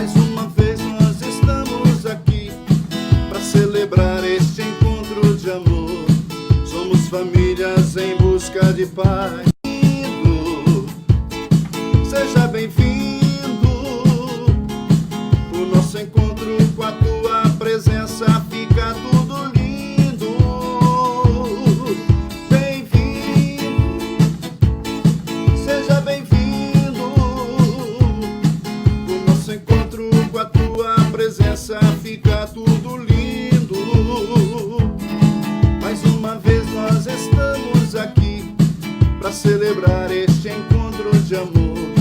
Mais uma vez nós estamos aqui para celebrar este encontro de amor. Somos famílias em busca de paz. Seja bem-vindo. O nosso encontro com a tua presença fica tudo lindo. Bem-vindo. Seja bem-vindo. O nosso encontro com a tua presença fica tudo lindo. Mais uma vez nós estamos aqui para celebrar este encontro de amor.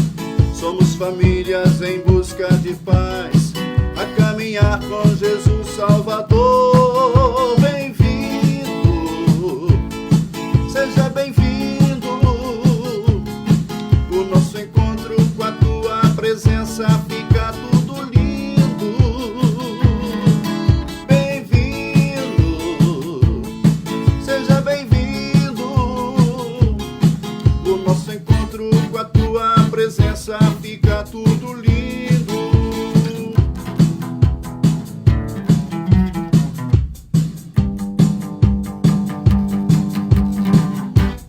Somos famílias em busca de paz, a caminhar com Jesus Salvador. Bem-vindo, seja bem-vindo. O nosso encontro com a tua presença fica tudo lindo. Bem-vindo, seja bem-vindo. O nosso encontro com a tua presença fica tudo lindo.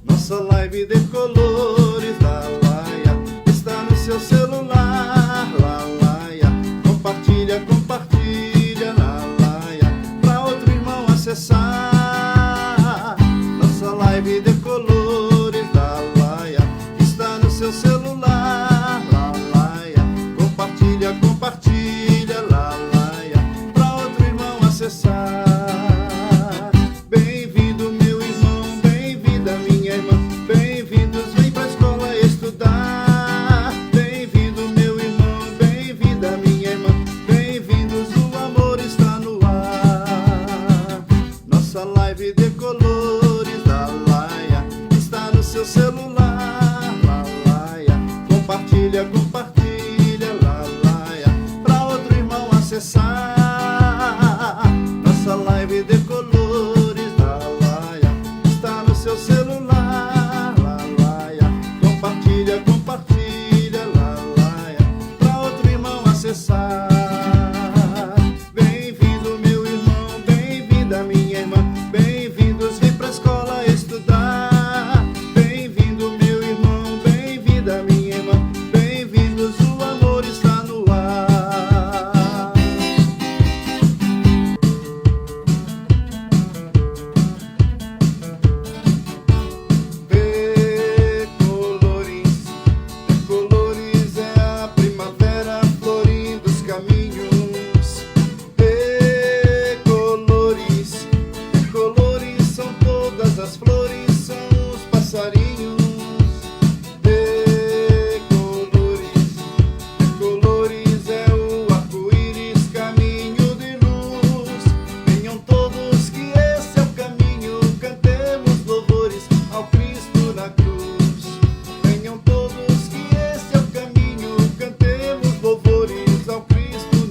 Nossa live de colores, Lalaia, está no seu celular, Lalaia. Compartilha, compartilha, Lalaia, pra outro irmão acessar. Nossa live de colores, Lalaia, está no seu celular, Lalaia. Compartilha, compartilha, Lalaia, pra outro irmão acessar. Bem-vindo, meu irmão, bem-vinda, minha irmã. Bem-vindos, vem pra escola estudar. Bem-vindo, meu irmão, bem-vinda, minha irmã. Bem-vindos, o amor está no ar. Nossa live de colores, Lalaia, está no seu celular, Lalaia. Compartilha, compartilha, Lalaia, pra outro irmão acessar. Nossa live de colores, Lalaia, está no seu celular, Lalaia. Compartilha, compartilha, Lalaia, pra outro irmão acessar. Bem-vindo, meu irmão, bem-vinda, minha irmã. Bem-vindos, vem pra escola estudar. Bem-vindo, meu irmão, bem-vinda, minha irmã. Bem-vindos, o amor está no ar. Colores é a primavera florindo os caminhos. Colores são todas as flores, são os passarinhos. Colores é o arco-íris, caminho de luz. Venham todos que esse é o caminho, cantemos louvores ao Cristo na cruz. Venham todos que esse é o caminho, cantemos louvores ao Cristo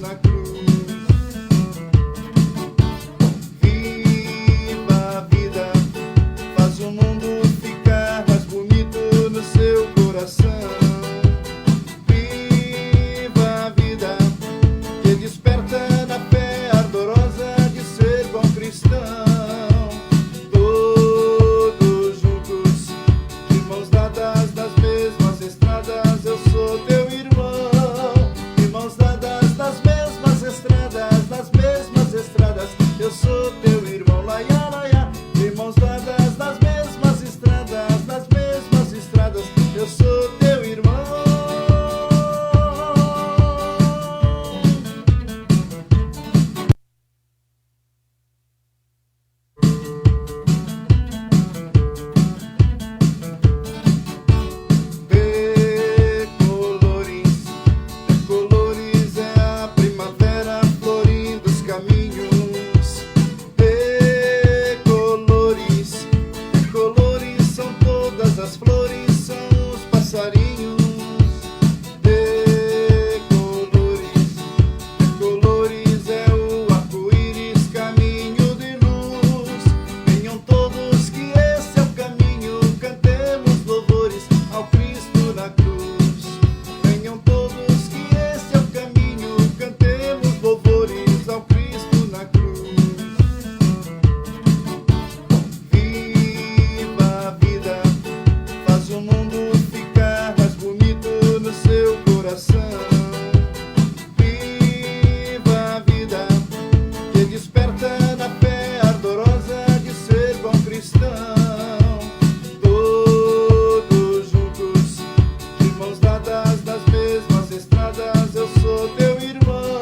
sou teu irmão.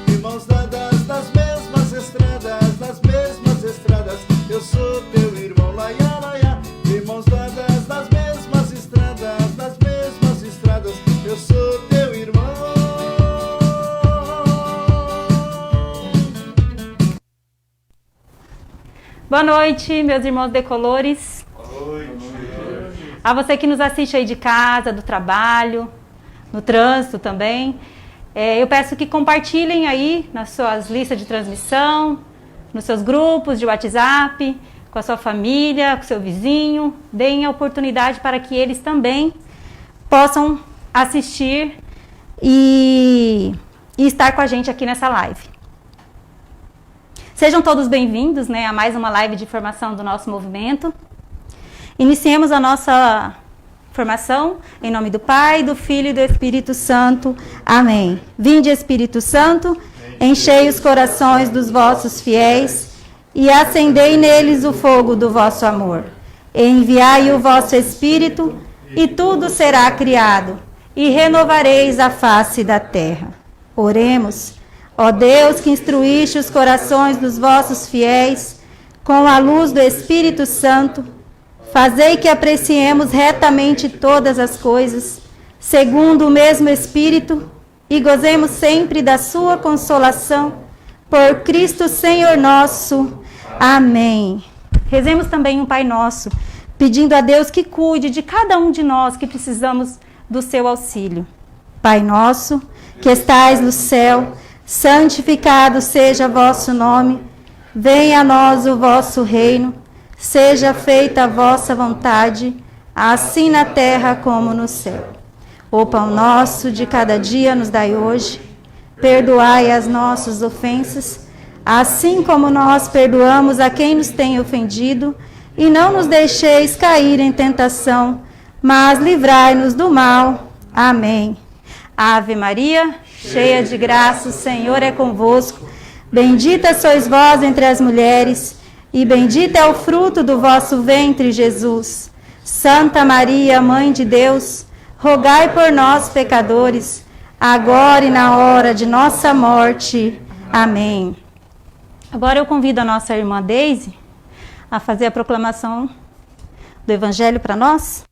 De mãos dadas nas mesmas estradas, eu sou teu irmão, laia, laia. De mãos dadas nas mesmas estradas, eu sou teu irmão. Boa noite, meus irmãos decolores. Boa noite. A você que nos assiste aí de casa, do trabalho, no trânsito também. Eu peço que compartilhem aí nas suas listas de transmissão, nos seus grupos de WhatsApp, com a sua família, com o seu vizinho. Deem a oportunidade para que eles também possam assistir e estar com a gente aqui nessa live. Sejam todos bem-vindos, né, a mais uma live de formação do nosso movimento. Iniciemos a nossa formação em nome do Pai, do Filho e do Espírito Santo. Amém. Vinde, Espírito Santo, enchei os corações dos vossos fiéis e acendei neles o fogo do vosso amor. Enviai o vosso Espírito e tudo será criado e renovareis a face da terra. Oremos. Ó Deus, que instruíste os corações dos vossos fiéis com a luz do Espírito Santo, fazei que apreciemos retamente todas as coisas, segundo o mesmo Espírito, e gozemos sempre da sua consolação, por Cristo Senhor nosso. Amém. Rezemos também um Pai Nosso, pedindo a Deus que cuide de cada um de nós que precisamos do seu auxílio. Pai nosso, que estais no céu, santificado seja vosso nome, venha a nós o vosso reino, seja feita a vossa vontade, assim na terra como no céu. O pão nosso de cada dia nos dai hoje, perdoai as nossas ofensas, assim como nós perdoamos a quem nos tem ofendido, e não nos deixeis cair em tentação, mas livrai-nos do mal. Amém. Ave Maria, cheia de graça, o Senhor é convosco. Bendita sois vós entre as mulheres, e bendito é o fruto do vosso ventre, Jesus. Santa Maria, Mãe de Deus, rogai por nós, pecadores, agora e na hora de nossa morte. Amém. Agora eu convido a nossa irmã Deise a fazer a proclamação do Evangelho para nós.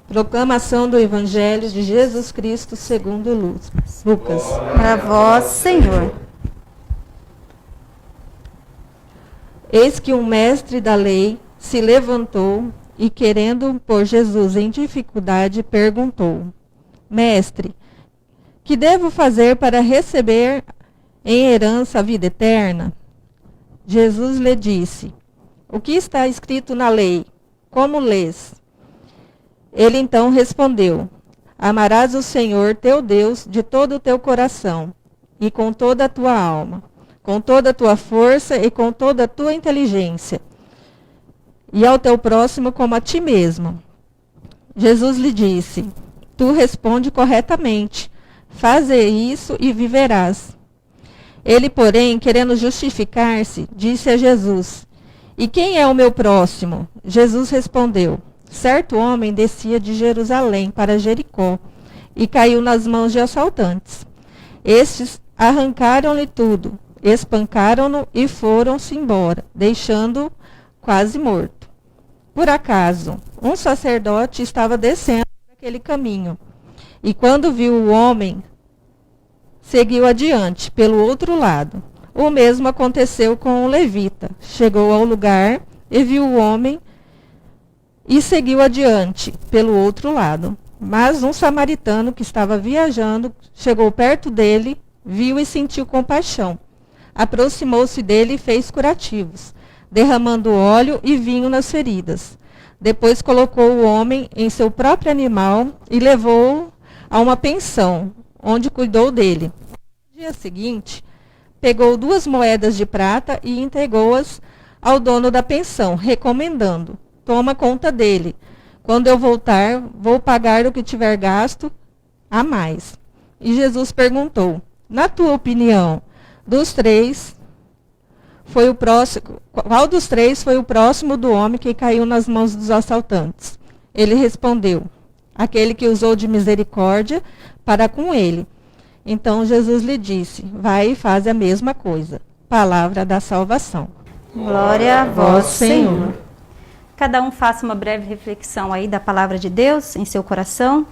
Proclamação do Evangelho de Jesus Cristo segundo Lucas. Para vós, Senhor. Eis que um mestre da lei se levantou e, querendo pôr Jesus em dificuldade, perguntou: Mestre, que devo fazer para receber em herança a vida eterna? Jesus lhe disse: O que está escrito na lei? Como lês? Ele então respondeu: Amarás o Senhor teu Deus de todo o teu coração, e com toda a tua alma, com toda a tua força e com toda a tua inteligência, e ao teu próximo como a ti mesmo. Jesus lhe disse: Tu responde corretamente, faze isso e viverás. Ele, porém, querendo justificar-se, disse a Jesus: E quem é o meu próximo? Jesus respondeu: Certo homem descia de Jerusalém para Jericó e caiu nas mãos de assaltantes. Estes arrancaram-lhe tudo, espancaram-no e foram-se embora, deixando-o quase morto. Por acaso, um sacerdote estava descendo aquele caminho, e quando viu o homem, seguiu adiante, pelo outro lado. O mesmo aconteceu com o levita. Chegou ao lugar e viu o homem e seguiu adiante, pelo outro lado. Mas um samaritano que estava viajando chegou perto dele, viu e sentiu compaixão. Aproximou-se dele e fez curativos, derramando óleo e vinho nas feridas. Depois colocou o homem em seu próprio animal e levou-o a uma pensão, onde cuidou dele. No dia seguinte, pegou 2 moedas de prata e entregou-as ao dono da pensão, recomendando: Toma conta dele. Quando eu voltar, vou pagar o que tiver gasto a mais. E Jesus perguntou: Na tua opinião, dos 3, foi o próximo? Qual dos três foi o próximo do homem que caiu nas mãos dos assaltantes? Ele respondeu: aquele que usou de misericórdia para com ele. Então Jesus lhe disse: vai e faz a mesma coisa. Palavra da salvação. Glória a vós, Senhor. Cada um faça uma breve reflexão aí da palavra de Deus em seu coração.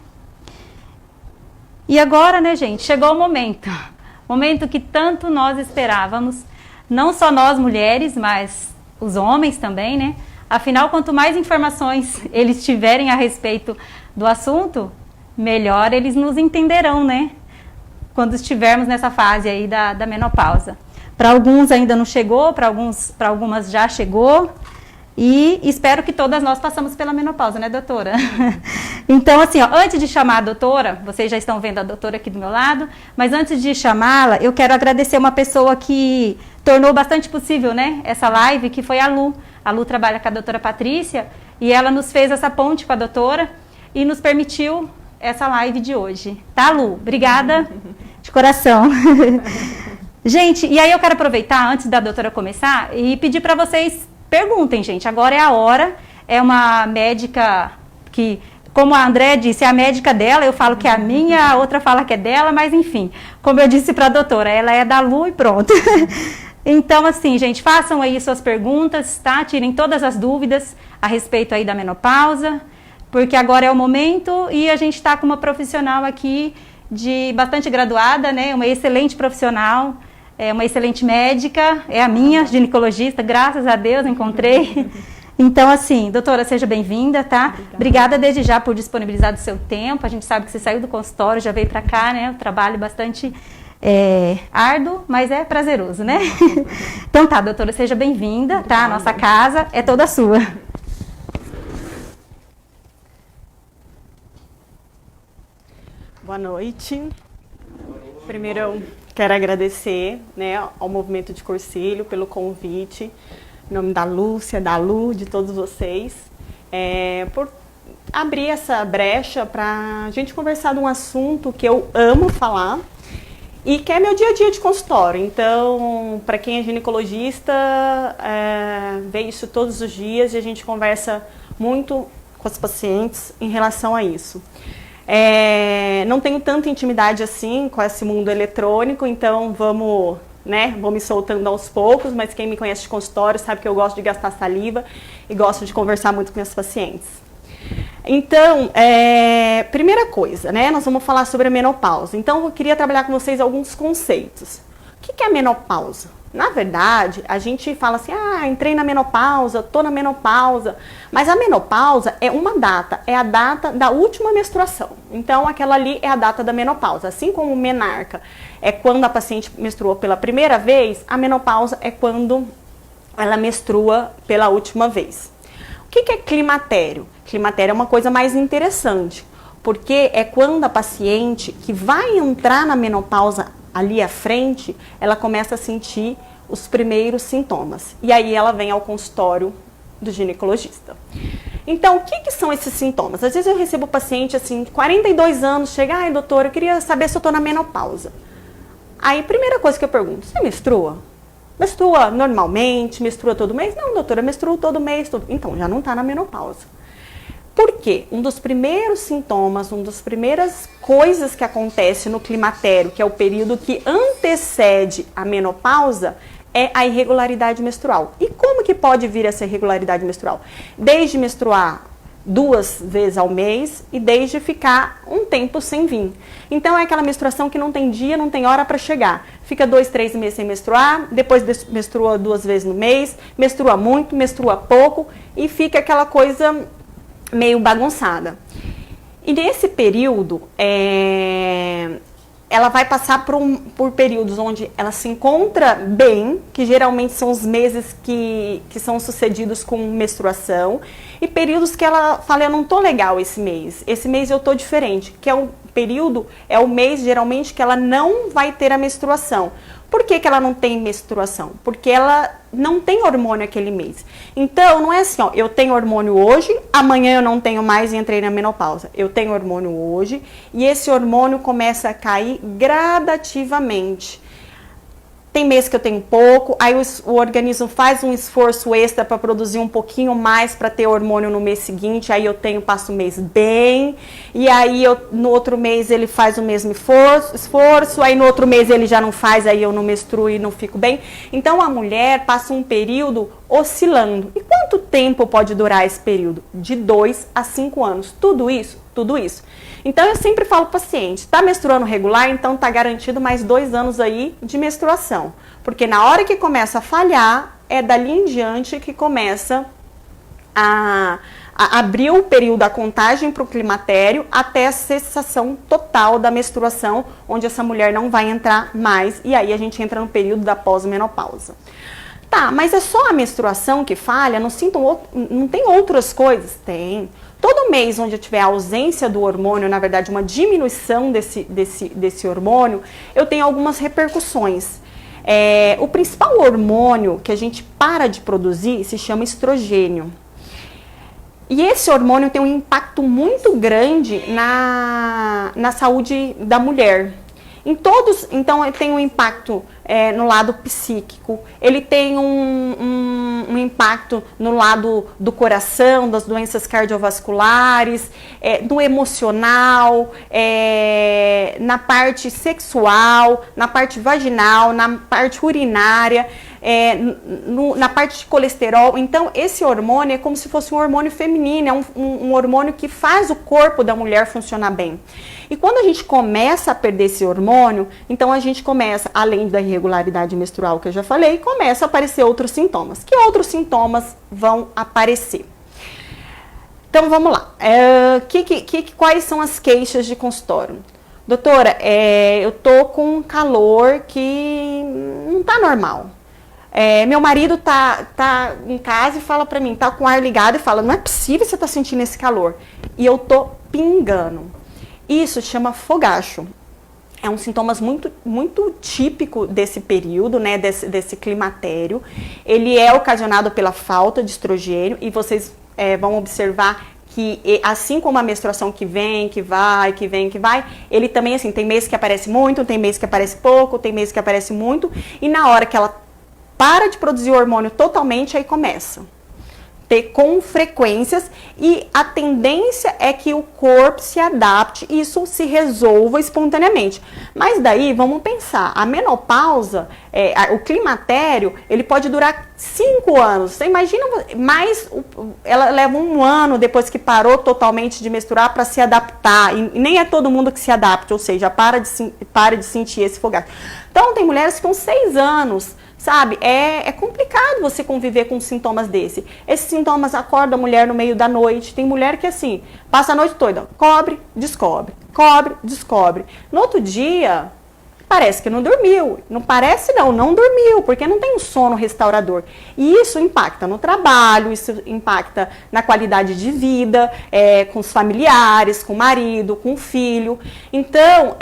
E agora, né, gente, chegou o momento que tanto nós esperávamos, não só nós mulheres, mas os homens também, né? Afinal, quanto mais informações eles tiverem a respeito do assunto, melhor eles nos entenderão, né? Quando estivermos nessa fase aí da menopausa. Para alguns ainda não chegou, para algumas já chegou. E espero que todas nós passamos pela menopausa, né, doutora? Então, assim, ó, antes de chamar a doutora, vocês já estão vendo a doutora aqui do meu lado, mas antes de chamá-la, eu quero agradecer uma pessoa que tornou bastante possível, né, essa live, que foi a Lu. A Lu trabalha com a doutora Patrícia e ela nos fez essa ponte com a doutora e nos permitiu essa live de hoje. Tá, Lu? Obrigada de coração. Gente, e aí eu quero aproveitar, antes da doutora começar, e pedir para vocês perguntem, gente. Agora é a hora. É uma médica que, como a André disse, é a médica dela. Eu falo que é a minha, a outra fala que é dela, mas enfim. Como eu disse para a doutora, ela é da Lu e pronto. Então, assim, gente, façam aí suas perguntas, tá? Tirem todas as dúvidas a respeito aí da menopausa, porque agora é o momento e a gente está com uma profissional aqui de bastante graduada, né? Uma excelente profissional. É uma excelente médica, é a minha ginecologista, graças a Deus encontrei. Então, assim, doutora, seja bem-vinda, tá? Obrigada desde já por disponibilizar do seu tempo. A gente sabe que você saiu do consultório, já veio para cá, né? Um trabalho bastante árduo, mas é prazeroso, né? Então tá, doutora, seja bem-vinda, tá? A nossa casa é toda sua. Boa noite. Primeiro, eu quero agradecer, né, ao Movimento de Cursilho pelo convite, em nome da Lúcia, da Lu, de todos vocês, por abrir essa brecha para a gente conversar de um assunto que eu amo falar e que é meu dia a dia de consultório. Então, para quem é ginecologista, vê isso todos os dias e a gente conversa muito com os pacientes em relação a isso. Não tenho tanta intimidade assim com esse mundo eletrônico, então vou me soltando aos poucos, mas quem me conhece de consultório sabe que eu gosto de gastar saliva e gosto de conversar muito com meus pacientes. Então, primeira coisa, né, nós vamos falar sobre a menopausa. Então, eu queria trabalhar com vocês alguns conceitos. O que é a menopausa? Na verdade, a gente fala assim, entrei na menopausa, tô na menopausa, mas a menopausa é uma data, é a data da última menstruação. Então, aquela ali é a data da menopausa. Assim como o menarca é quando a paciente menstruou pela primeira vez, a menopausa é quando ela menstrua pela última vez. O que é climatério? Climatério é uma coisa mais interessante, porque é quando a paciente que vai entrar na menopausa ali à frente, ela começa a sentir os primeiros sintomas. E aí ela vem ao consultório do ginecologista. Então, o que são esses sintomas? Às vezes eu recebo paciente assim, 42 anos, chega, doutora, eu queria saber se eu estou na menopausa. Aí, primeira coisa que eu pergunto, você menstrua? Menstrua normalmente? Menstrua todo mês? Não, doutora, menstruo todo mês. Então, já não está na menopausa. Por quê? Um dos primeiros sintomas, uma das primeiras coisas que acontece no climatério, que é o período que antecede a menopausa, é a irregularidade menstrual. E como que pode vir essa irregularidade menstrual? Desde menstruar 2 vezes ao mês e desde ficar um tempo sem vir. Então é aquela menstruação que não tem dia, não tem hora para chegar. Fica 2, 3 meses sem menstruar, depois menstrua 2 vezes no mês, menstrua muito, menstrua pouco e fica aquela coisa meio bagunçada. E nesse período, ela vai passar por períodos onde ela se encontra bem, que geralmente são os meses que são sucedidos com menstruação, e períodos que ela fala, eu não tô legal esse mês eu tô diferente, que é o período, é o mês geralmente que ela não vai ter a menstruação. Por que ela não tem menstruação? Porque ela não tem hormônio aquele mês. Então, não é assim, ó, eu tenho hormônio hoje, amanhã eu não tenho mais e entrei na menopausa. Eu tenho hormônio hoje e esse hormônio começa a cair gradativamente. tem mês que eu tenho pouco, aí o organismo faz um esforço extra para produzir um pouquinho mais para ter hormônio no mês seguinte, aí passo o mês bem, e aí no outro mês ele faz o mesmo esforço, aí no outro mês ele já não faz, aí eu não menstruo e não fico bem. Então a mulher passa um período oscilando. E quanto tempo pode durar esse período? De 2 a 5 anos. Tudo isso? Tudo isso. Então eu sempre falo para o paciente, está menstruando regular, então está garantido mais 2 anos aí de menstruação. Porque na hora que começa a falhar, é dali em diante que começa a abrir o período da contagem para o climatério até a cessação total da menstruação, onde essa mulher não vai entrar mais, e aí a gente entra no período da pós-menopausa. Tá, mas é só a menstruação que falha? Não tem outras coisas? Tem. Todo mês onde eu tiver ausência do hormônio, na verdade uma diminuição desse hormônio, eu tenho algumas repercussões. O principal hormônio que a gente para de produzir se chama estrogênio. E esse hormônio tem um impacto muito grande na saúde da mulher. Então ele tem um impacto no lado psíquico, ele tem um impacto no lado do coração, das doenças cardiovasculares, no emocional, na parte sexual, na parte vaginal, na parte urinária, na parte de colesterol. Então esse hormônio é como se fosse um hormônio feminino, é um hormônio que faz o corpo da mulher funcionar bem. E quando a gente começa a perder esse hormônio, então a gente começa, além da irregularidade menstrual que eu já falei, começa a aparecer outros sintomas. Que outros sintomas vão aparecer? Então vamos lá. Quais são as queixas de consultório? Doutora, eu tô com um calor que não tá normal. Meu marido tá em casa e fala pra mim, tá com o ar ligado e fala, não é possível você tá sentindo esse calor. E eu tô pingando. Isso chama fogacho. É um sintoma muito, muito típico desse período, né, desse climatério. Ele é ocasionado pela falta de estrogênio e vocês vão observar que, assim como a menstruação que vem, que vai, ele também, assim, tem mês que aparece muito, tem mês que aparece pouco, tem mês que aparece muito, e na hora que ela para de produzir o hormônio totalmente, aí começa ter com frequências, e a tendência é que o corpo se adapte e isso se resolva espontaneamente. Mas daí, vamos pensar, a menopausa, o climatério, ele pode durar 5 anos. Você imagina, mas ela leva 1 ano depois que parou totalmente de menstruar para se adaptar, e nem é todo mundo que se adapta, ou seja, para de sentir esse fogacho. Então, tem mulheres com 6 anos, sabe? É complicado você conviver com sintomas desse. Esses sintomas acordam a mulher no meio da noite. Tem mulher que, assim, passa a noite toda, cobre, descobre. No outro dia, parece que não dormiu. Não parece não dormiu, porque não tem um sono restaurador. E isso impacta no trabalho, isso impacta na qualidade de vida, com os familiares, com o marido, com o filho. Então,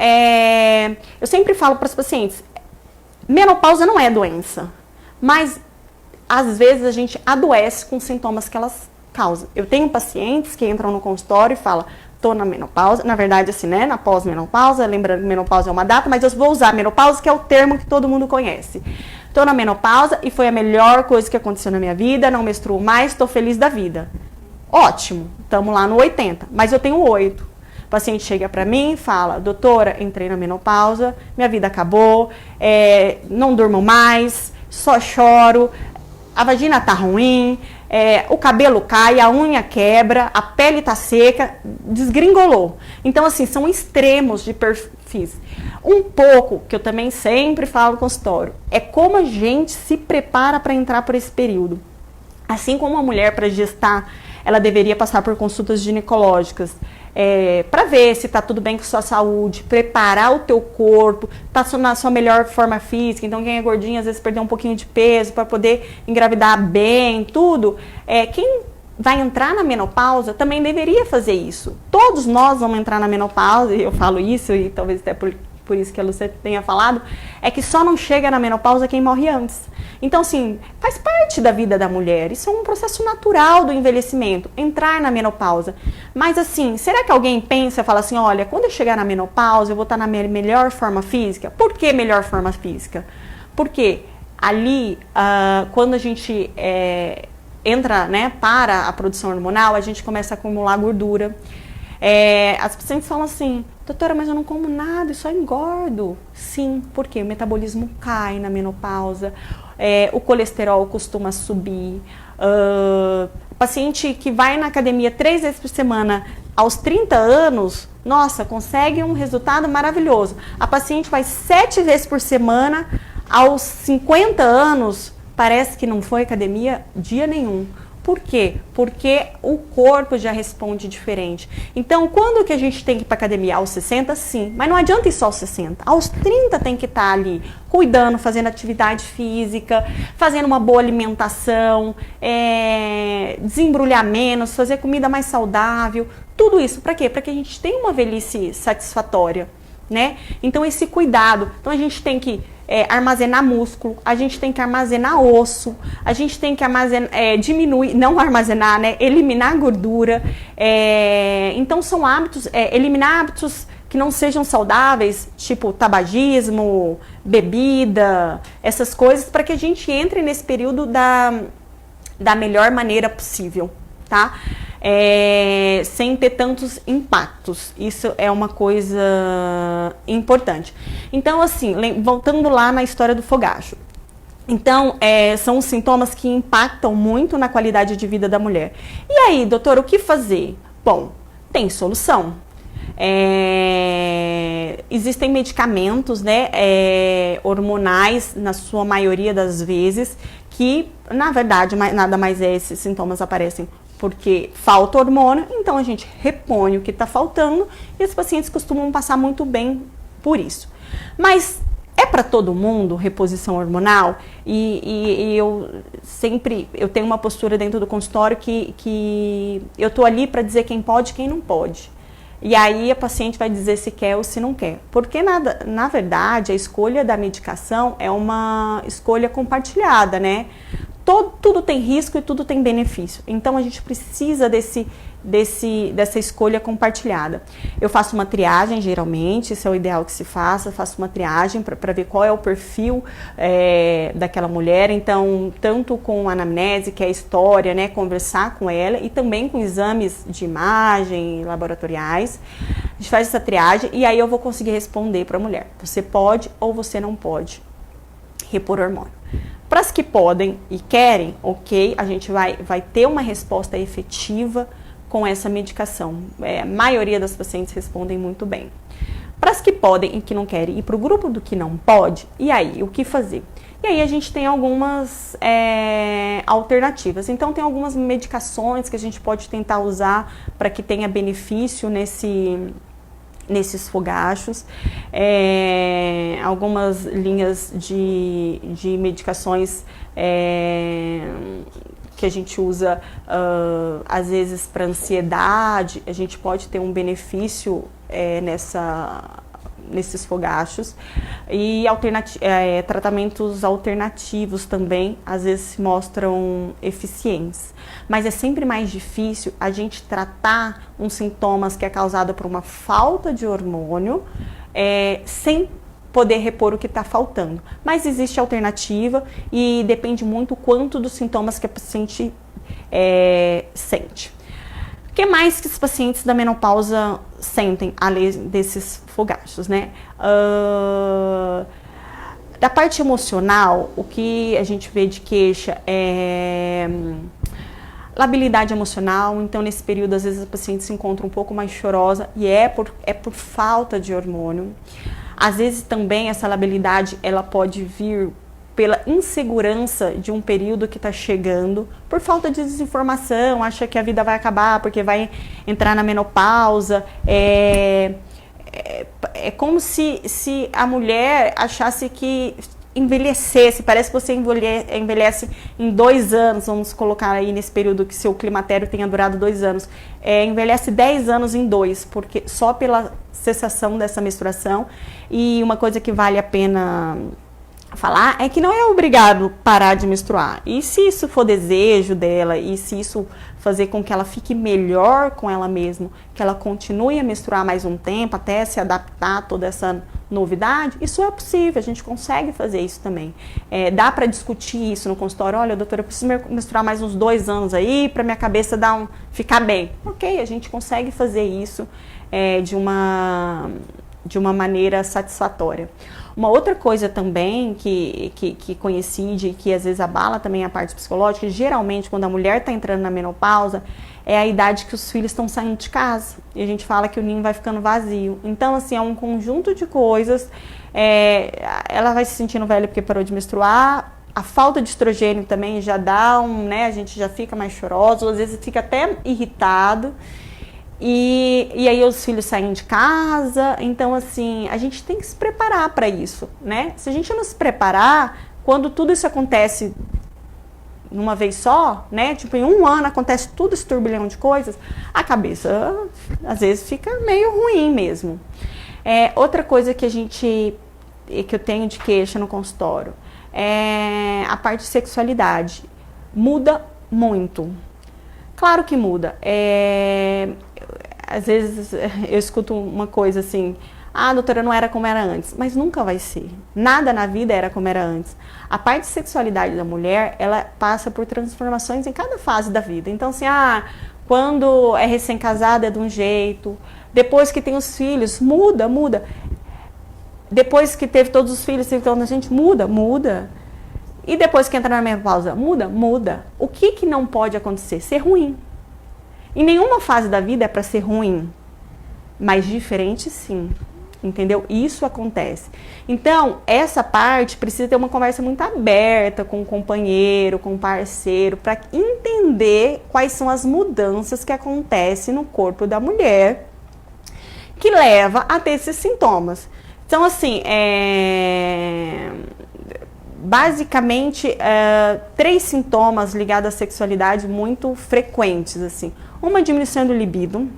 eu sempre falo para os pacientes, menopausa não é doença, mas às vezes a gente adoece com sintomas que elas causam. Eu tenho pacientes que entram no consultório e falam, tô na menopausa, na verdade assim, né, na pós-menopausa, lembrando que menopausa é uma data, mas eu vou usar menopausa, que é o termo que todo mundo conhece. Tô na menopausa e foi a melhor coisa que aconteceu na minha vida, não menstruo mais, tô feliz da vida. Ótimo, estamos lá no 80, mas eu tenho 8. O paciente chega para mim e fala, doutora, entrei na menopausa, minha vida acabou, não durmo mais, só choro, a vagina tá ruim, o cabelo cai, a unha quebra, a pele tá seca, desgringolou. Então, assim, são extremos de perfis. Um pouco, que eu também sempre falo no consultório, é como a gente se prepara para entrar por esse período. Assim como a mulher para gestar, ela deveria passar por consultas ginecológicas, para ver se está tudo bem com a sua saúde, preparar o teu corpo, tá na sua melhor forma física. Então quem é gordinho às vezes perdeu um pouquinho de peso para poder engravidar bem, tudo. Quem vai entrar na menopausa também deveria fazer isso. Todos nós vamos entrar na menopausa, e eu falo isso, e talvez até por isso que a Lúcia tenha falado, é que só não chega na menopausa quem morre antes. Então, assim, faz parte da vida da mulher. Isso é um processo natural do envelhecimento, entrar na menopausa. Mas, assim, será que alguém pensa e fala assim, olha, quando eu chegar na menopausa, eu vou estar na minha melhor forma física? Por que melhor forma física? Por quê? Ali, quando a gente entra, né, para a produção hormonal, a gente começa a acumular gordura. As pacientes falam assim, doutora, mas eu não como nada, eu só engordo. Sim, porque o metabolismo cai na menopausa, o colesterol costuma subir. Paciente que vai na academia 3 vezes por semana aos 30 anos, nossa, consegue um resultado maravilhoso. A paciente vai 7 vezes por semana aos 50 anos, parece que não foi academia dia nenhum. Por quê? Porque o corpo já responde diferente. Então, quando que a gente tem que ir para academia? Aos 60, sim. Mas não adianta ir só aos 60. Aos 30 tem que estar ali, cuidando, fazendo atividade física, fazendo uma boa alimentação, desembrulhar menos, fazer comida mais saudável. Tudo isso para quê? Para que a gente tenha uma velhice satisfatória, né? Então, esse cuidado. Então, a gente tem que armazenar músculo, a gente tem que armazenar osso, a gente tem que diminuir, não armazenar, né? Eliminar gordura. Então são hábitos, eliminar hábitos que não sejam saudáveis, tipo tabagismo, bebida, essas coisas, para que a gente entre nesse período da melhor maneira possível, tá? Sem ter tantos impactos. Isso é uma coisa importante. Então, assim, voltando lá na história do fogacho. Então, são os sintomas que impactam muito na qualidade de vida da mulher. E aí, doutor, o que fazer? Bom, tem solução. Existem medicamentos, né, hormonais, na sua maioria das vezes, que, na verdade, nada mais esses sintomas aparecem porque falta hormônio, então a gente repõe o que está faltando e os pacientes costumam passar muito bem por isso. Mas é para todo mundo reposição hormonal? E eu tenho uma postura dentro do consultório que eu estou ali para dizer quem pode e quem não pode. E aí a paciente vai dizer se quer ou se não quer. Porque, na verdade, a escolha da medicação é uma escolha compartilhada, né? Tudo tem risco e tudo tem benefício. Então, a gente precisa dessa escolha compartilhada. Eu faço uma triagem, geralmente, isso é o ideal que se faça. Eu faço uma triagem para ver qual é o perfil daquela mulher. Então, tanto com anamnese, que é a história, né, conversar com ela, e também com exames de imagem, laboratoriais. A gente faz essa triagem e aí eu vou conseguir responder para a mulher. Você pode ou você não pode repor hormônio. Para as que podem e querem, ok, a gente vai ter uma resposta efetiva com essa medicação. A maioria das pacientes respondem muito bem. Para as que podem e que não querem, e para o grupo do que não pode, e aí, o que fazer? E aí a gente tem algumas alternativas. Então, tem algumas medicações que a gente pode tentar usar para que tenha benefício nesses fogachos, algumas linhas de medicações que a gente usa às vezes para ansiedade, a gente pode ter um benefício nesses fogachos, e tratamentos alternativos também às vezes se mostram eficientes, mas é sempre mais difícil a gente tratar uns sintomas que é causado por uma falta de hormônio sem poder repor o que está faltando. Mas existe alternativa e depende muito quanto dos sintomas que a paciente sente. O que mais que os pacientes da menopausa sentem, além desses fogachos, né? Da parte emocional, o que a gente vê de queixa é labilidade emocional. Então, nesse período, às vezes, a paciente se encontra um pouco mais chorosa e é por falta de hormônio. Às vezes, também, essa labilidade, ela pode vir pela insegurança de um período que está chegando, por falta de desinformação, acha que a vida vai acabar porque vai entrar na menopausa. É como se a mulher achasse que envelhecesse, parece que você envelhece em 2 anos, vamos colocar aí nesse período que seu climatério tenha durado 2 anos, envelhece 10 anos em 2, porque só pela cessação dessa menstruação. E uma coisa que vale a pena falar é que não é obrigado parar de menstruar. E se isso for desejo dela, e se isso fazer com que ela fique melhor com ela mesma, que ela continue a menstruar mais um tempo, até se adaptar a toda essa novidade, isso é possível, a gente consegue fazer isso também. Dá para discutir isso no consultório. Olha, doutora, eu preciso menstruar mais uns 2 anos aí, para minha cabeça ficar bem. Ok, a gente consegue fazer isso de uma maneira satisfatória. Uma outra coisa também que coincide e que às vezes abala também a parte psicológica, geralmente quando a mulher está entrando na menopausa, é a idade que os filhos estão saindo de casa. E a gente fala que o ninho vai ficando vazio. Então, assim, é um conjunto de coisas. Ela vai se sentindo velha porque parou de menstruar. A falta de estrogênio também já dá a gente já fica mais choroso, às vezes fica até irritado. E aí os filhos saem de casa, então assim, a gente tem que se preparar para isso, né? Se a gente não se preparar, quando tudo isso acontece numa vez só, né? Tipo, em 1 ano acontece tudo esse turbilhão de coisas, a cabeça às vezes fica meio ruim mesmo. Outra coisa que eu tenho de queixa no consultório é a parte de sexualidade. Muda muito. Claro que muda. Às vezes eu escuto uma coisa assim, doutora, não era como era antes. Mas nunca vai ser. Nada na vida era como era antes. A parte de sexualidade da mulher, ela passa por transformações em cada fase da vida. Então assim, quando é recém-casada é de um jeito, depois que tem os filhos, muda. Depois que teve todos os filhos, então a gente muda. E depois que entra na menopausa, muda. O que não pode acontecer? Ser ruim. Em nenhuma fase da vida é para ser ruim, mas diferente sim, entendeu? Isso acontece. Então, essa parte precisa ter uma conversa muito aberta com o companheiro, com o parceiro, para entender quais são as mudanças que acontecem no corpo da mulher que leva a ter esses sintomas. Então, assim, basicamente, 3 sintomas ligados à sexualidade muito frequentes, assim. Uma, diminuição do libido.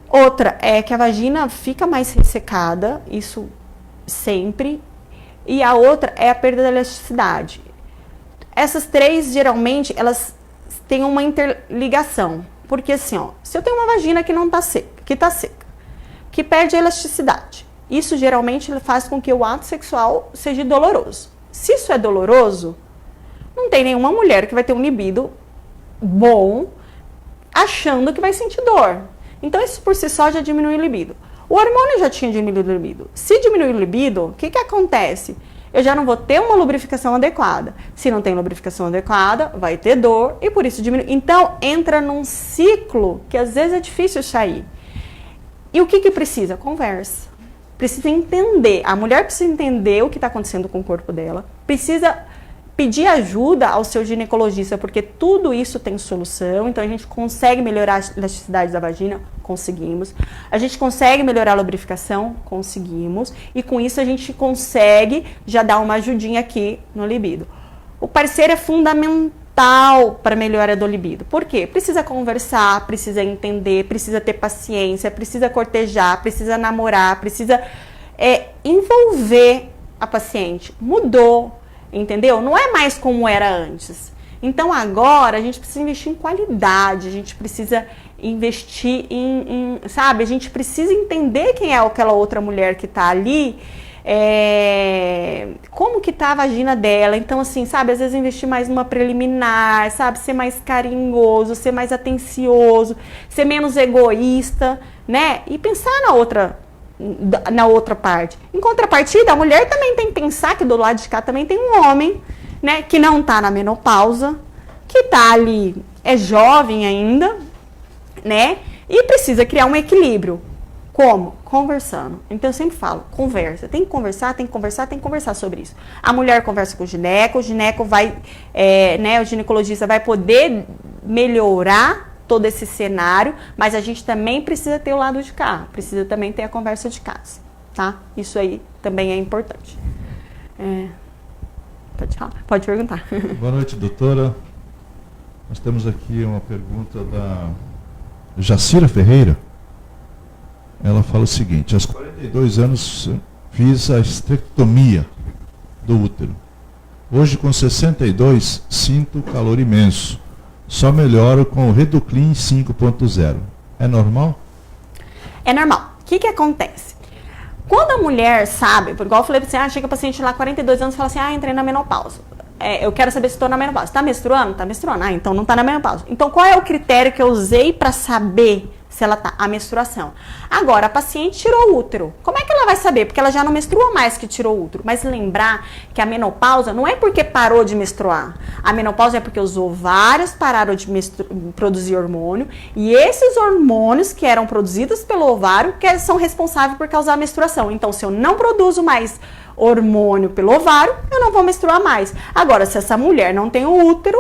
Outra é que a vagina fica mais ressecada, isso sempre. E a outra é a perda da elasticidade. Essas 3, geralmente, elas têm uma interligação. Porque assim, se eu tenho uma vagina que não tá seca, que perde a elasticidade, isso geralmente faz com que o ato sexual seja doloroso. Se isso é doloroso, não tem nenhuma mulher que vai ter um libido bom achando que vai sentir dor. Então isso por si só já diminui o libido. O hormônio já tinha diminuído o libido. Se diminuir o libido, o que acontece? Eu já não vou ter uma lubrificação adequada. Se não tem lubrificação adequada, vai ter dor e por isso diminui. Então entra num ciclo que às vezes é difícil sair. E o que precisa? Conversa. Precisa entender, a mulher precisa entender o que está acontecendo com o corpo dela, precisa pedir ajuda ao seu ginecologista, porque tudo isso tem solução. Então a gente consegue melhorar a elasticidade da vagina? Conseguimos. A gente consegue melhorar a lubrificação? Conseguimos. E com isso a gente consegue já dar uma ajudinha aqui no libido. O parceiro é fundamental para a melhora do libido. Por quê? Precisa conversar, precisa entender, precisa ter paciência, precisa cortejar, precisa namorar, precisa envolver a paciente. Mudou, entendeu? Não é mais como era antes. Então agora a gente precisa investir em qualidade, a gente precisa investir sabe? A gente precisa entender quem é aquela outra mulher que está ali, como que tá a vagina dela. Então assim, sabe, às vezes investir mais numa preliminar, sabe, ser mais carinhoso, ser mais atencioso, ser menos egoísta, né, e pensar na outra parte. Em contrapartida, a mulher também tem que pensar que do lado de cá também tem um homem, né, que não tá na menopausa, que tá ali, é jovem ainda, né, e precisa criar um equilíbrio. Como? Conversando. Então eu sempre falo, conversa. Tem que conversar sobre isso. A mulher conversa com o gineco vai, o ginecologista vai poder melhorar todo esse cenário, mas a gente também precisa ter o lado de cá, precisa também ter a conversa de casa, tá? Isso aí também é importante. Pode perguntar. Boa noite, doutora. Nós temos aqui uma pergunta da Jacira Ferreira. Ela fala o seguinte: aos 42 anos fiz a esterectomia do útero. Hoje, com 62, sinto calor imenso. Só melhoro com o Reduclin 5.0. É normal? É normal. O que acontece? Quando a mulher sabe, por igual eu falei pra você, chega a paciente lá 42 anos e fala assim, entrei na menopausa. Eu quero saber se estou na menopausa. Tá menstruando? Tá menstruando. Então não tá na menopausa. Então qual é o critério que eu usei para saber se ela tá a menstruação? Agora, a paciente tirou o útero. Como é que ela vai saber? Porque ela já não menstrua mais que tirou o útero. Mas lembrar que a menopausa não é porque parou de menstruar. A menopausa é porque os ovários pararam de produzir hormônio. E esses hormônios que eram produzidos pelo ovário que são responsáveis por causar a menstruação. Então, se eu não produzo mais hormônio pelo ovário, eu não vou menstruar mais. Agora, se essa mulher não tem o útero,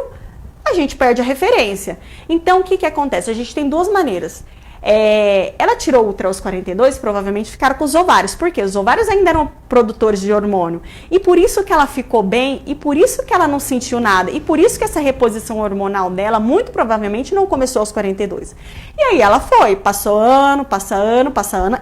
a gente perde a referência. Então, o que acontece? A gente tem duas maneiras. Ela tirou o útero aos 42, provavelmente ficaram com os ovários. Por quê? Os ovários ainda eram produtores de hormônio. E por isso que ela ficou bem, e por isso que ela não sentiu nada. E por isso que essa reposição hormonal dela, muito provavelmente, não começou aos 42. E aí ela foi, passou ano, passa ano,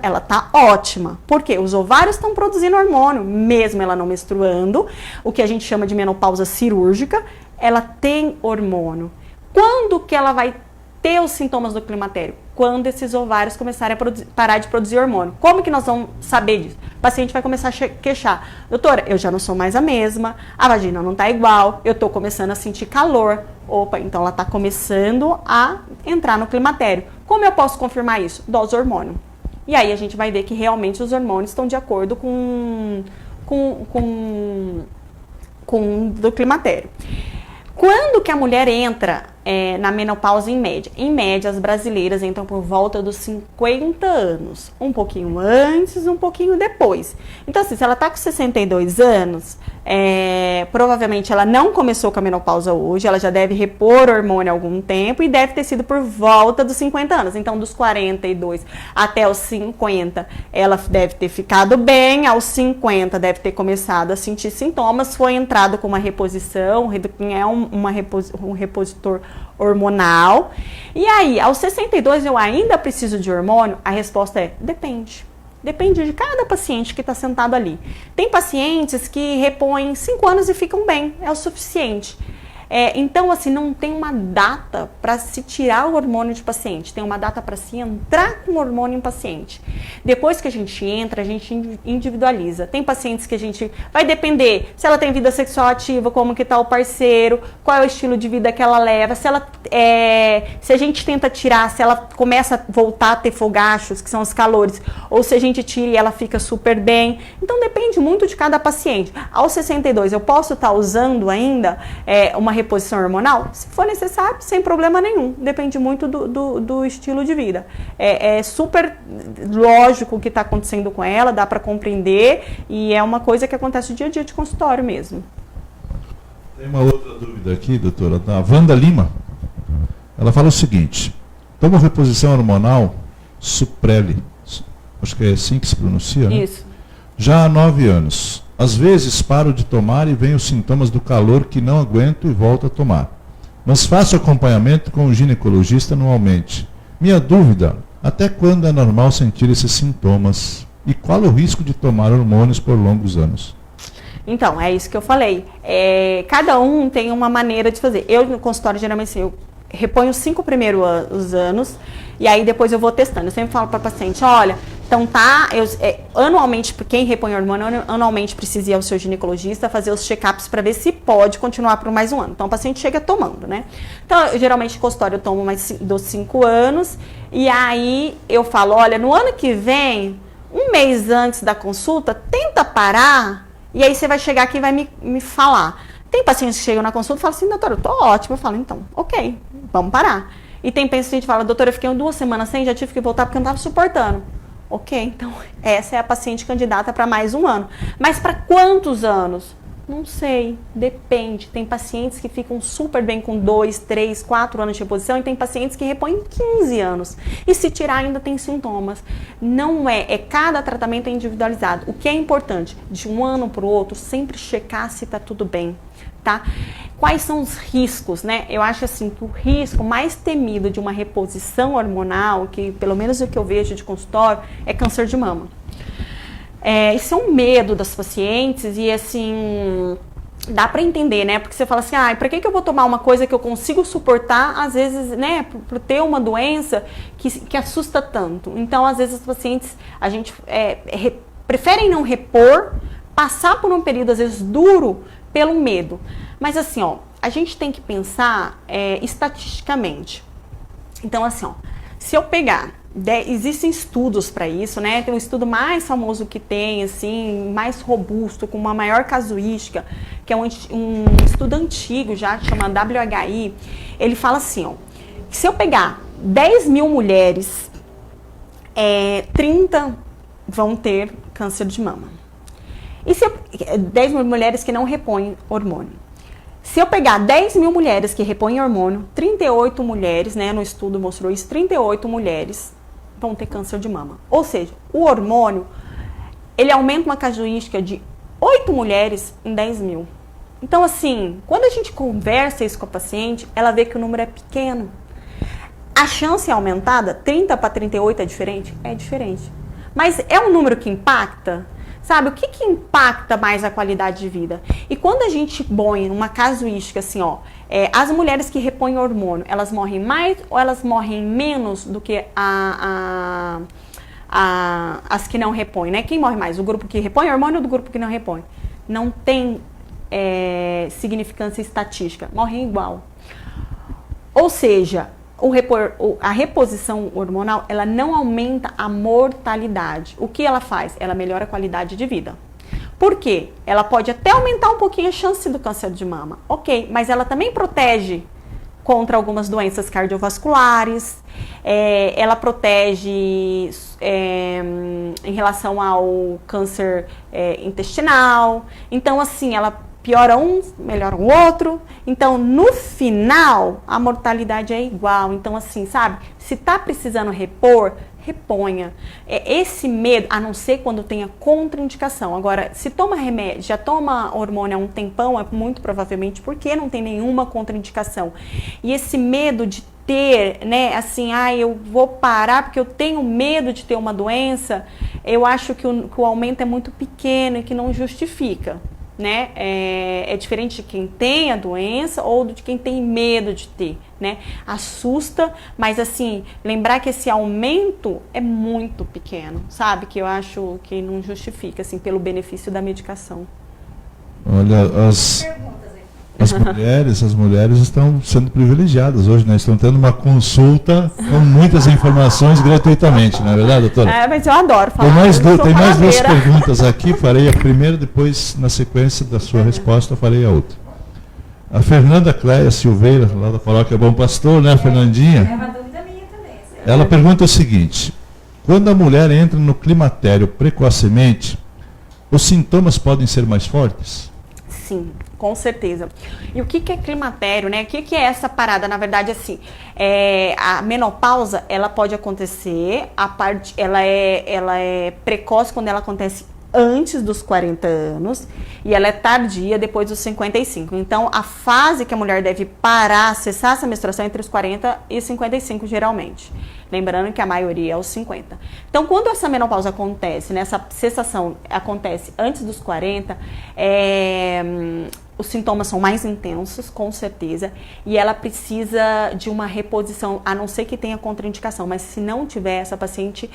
ela tá ótima. Por quê? Os ovários estão produzindo hormônio, mesmo ela não menstruando, o que a gente chama de menopausa cirúrgica, ela tem hormônio. Quando que ela vai ter os sintomas do climatério? Quando esses ovários começarem a parar de produzir hormônio. Como que nós vamos saber disso? O paciente vai começar a queixar. Doutora, eu já não sou mais a mesma, a vagina não tá igual, eu tô começando a sentir calor. Opa, então ela tá começando a entrar no climatério. Como eu posso confirmar isso? Dose hormônio. E aí a gente vai ver que realmente os hormônios estão de acordo com do climatério. Quando que a mulher entra na menopausa em média? Em média, as brasileiras entram por volta dos 50 anos. Um pouquinho antes, um pouquinho depois. Então, assim, se ela tá com 62 anos, provavelmente ela não começou com a menopausa hoje, ela já deve repor hormônio há algum tempo e deve ter sido por volta dos 50 anos. Então, dos 42 até os 50, ela deve ter ficado bem, aos 50 deve ter começado a sentir sintomas, foi entrado com uma reposição, um repositor hormonal. E aí, aos 62 eu ainda preciso de hormônio? A resposta é, depende. Depende de cada paciente que está sentado ali. Tem pacientes que repõem 5 anos e ficam bem, é o suficiente. Então, assim, não tem uma data para se tirar o hormônio de paciente, tem uma data para se entrar com o hormônio em paciente. Depois que a gente entra, a gente individualiza. Tem pacientes que a gente vai depender se ela tem vida sexual ativa, como que tá o parceiro, qual é o estilo de vida que ela leva, se a gente tenta tirar, se ela começa a voltar a ter fogachos, que são os calores, ou se a gente tira e ela fica super bem. Então, depende muito de cada paciente. Aos 62, eu posso estar usando ainda uma reposição hormonal? Se for necessário, sem problema nenhum. Depende muito do estilo de vida. É super lógico o que está acontecendo com ela, dá para compreender e é uma coisa que acontece no dia a dia de consultório mesmo. Tem uma outra dúvida aqui, doutora, da Wanda Lima. Ela fala o seguinte: tomo reposição hormonal Suprele, acho que é assim que se pronuncia, né? Isso. Já há 9 anos. Às vezes paro de tomar e vem os sintomas do calor que não aguento e volto a tomar. Mas faço acompanhamento com o ginecologista anualmente. Minha dúvida, até quando é normal sentir esses sintomas? E qual o risco de tomar hormônios por longos anos? Então, é isso que eu falei. Cada um tem uma maneira de fazer. Eu, no consultório, geralmente, eu reponho os 5 primeiros anos e aí depois eu vou testando. Eu sempre falo para a paciente, olha, então anualmente, quem repõe hormônio, anualmente precisa ir ao seu ginecologista, fazer os check-ups para ver se pode continuar por mais um ano. Então, o paciente chega tomando, né? Então, geralmente, no consultório, eu tomo mais dos 5 anos e aí eu falo, olha, no ano que vem, um mês antes da consulta, tenta parar e aí você vai chegar aqui e vai me falar. Tem pacientes que chegam na consulta e falam assim, doutora, eu tô ótima. Eu falo, então, ok, vamos parar. E tem paciente que fala, doutora, eu fiquei 2 semanas sem, já tive que voltar porque eu não estava suportando. Ok, então essa é a paciente candidata para mais um ano. Mas para quantos anos? Não sei, depende. Tem pacientes que ficam super bem com 2, 3, 4 anos de reposição e tem pacientes que repõem 15 anos. E se tirar ainda tem sintomas. Não cada tratamento é individualizado. O que é importante, de um ano para o outro, sempre checar se está tudo bem. Tá? Quais são os riscos, né? Eu acho assim que o risco mais temido de uma reposição hormonal, que pelo menos o que eu vejo de consultório, é câncer de mama. Isso é um medo das pacientes e, assim, dá pra entender, né? Porque você fala assim, pra que eu vou tomar uma coisa que eu consigo suportar, às vezes, né, por ter uma doença que assusta tanto. Então, às vezes, as pacientes, a gente preferem não repor, passar por um período, às vezes, duro, pelo medo. Mas, assim, a gente tem que pensar estatisticamente. Então, assim, se eu pegar, existem estudos para isso, né? Tem um estudo mais famoso que tem, assim, mais robusto, com uma maior casuística, que é um estudo antigo já, que chama WHI. Ele fala assim, que se eu pegar 10 mil mulheres, 30 vão ter câncer de mama. E 10 mil mulheres que não repõem hormônio. Se eu pegar 10 mil mulheres que repõem hormônio, 38 mulheres, né, no estudo mostrou isso, 38 mulheres vão ter câncer de mama. Ou seja, o hormônio, ele aumenta uma casuística de 8 mulheres em 10 mil. Então, assim, quando a gente conversa isso com a paciente, ela vê que o número é pequeno. A chance é aumentada, 30 para 38 é diferente? É diferente. Mas é um número que impacta? Sabe, o que impacta mais a qualidade de vida? E quando a gente põe uma casuística assim, as mulheres que repõem hormônio, elas morrem mais ou elas morrem menos do que as que não repõem, né? Quem morre mais? O grupo que repõe hormônio ou do grupo que não repõe? Não tem significância estatística, morrem igual. Ou seja, a reposição hormonal, ela não aumenta a mortalidade. O que ela faz? Ela melhora a qualidade de vida. Por quê? Ela pode até aumentar um pouquinho a chance do câncer de mama. Ok, mas ela também protege contra algumas doenças cardiovasculares. Ela protege em relação ao câncer intestinal. Então, assim, ela piora um, melhora o outro. Então, no final, a mortalidade é igual. Então, assim, sabe? Se tá precisando repor, reponha. Esse medo, a não ser quando tenha contraindicação. Agora, se toma remédio, já toma hormônio há um tempão, é muito provavelmente porque não tem nenhuma contraindicação. E esse medo de ter, né, assim, eu vou parar porque eu tenho medo de ter uma doença, eu acho que o aumento é muito pequeno e que não justifica. Né? É diferente de quem tem a doença ou de quem tem medo de ter, né? Assusta, mas assim, lembrar que esse aumento é muito pequeno, sabe? Que eu acho que não justifica, assim, pelo benefício da medicação. Olha, as mulheres estão sendo privilegiadas hoje, né? Estão tendo uma consulta com muitas informações gratuitamente, não é verdade, doutora? Mas eu adoro falar. Tem mais duas perguntas aqui, farei a primeira, depois, na sequência da sua resposta, farei a outra. A Fernanda Cléia Silveira, lá da paróquia Bom Pastor, né, Fernandinha? É uma dúvida minha também. Ela pergunta o seguinte: quando a mulher entra no climatério precocemente, os sintomas podem ser mais fortes? Sim, com certeza. E o que é climatério, né? O que é essa parada? Na verdade, assim, a menopausa, ela pode acontecer, ela é precoce quando ela acontece antes dos 40 anos e ela é tardia depois dos 55. Então, a fase que a mulher deve parar, cessar essa menstruação é entre os 40 e 55, geralmente. Lembrando que a maioria é os 50. Então, quando essa menopausa acontece, né, essa cessação acontece antes dos 40, os sintomas são mais intensos, com certeza, e ela precisa de uma reposição, a não ser que tenha contraindicação, mas se não tiver, essa paciente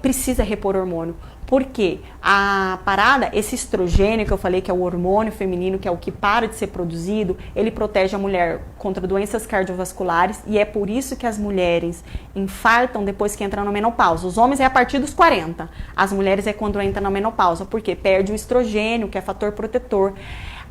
precisa repor hormônio. Por quê? A parada, esse estrogênio que eu falei, que é o hormônio feminino, que é o que para de ser produzido, ele protege a mulher contra doenças cardiovasculares e é por isso que as mulheres infartam depois que entram na menopausa. Os homens é a partir dos 40, as mulheres é quando entra na menopausa, porque perde o estrogênio, que é fator protetor.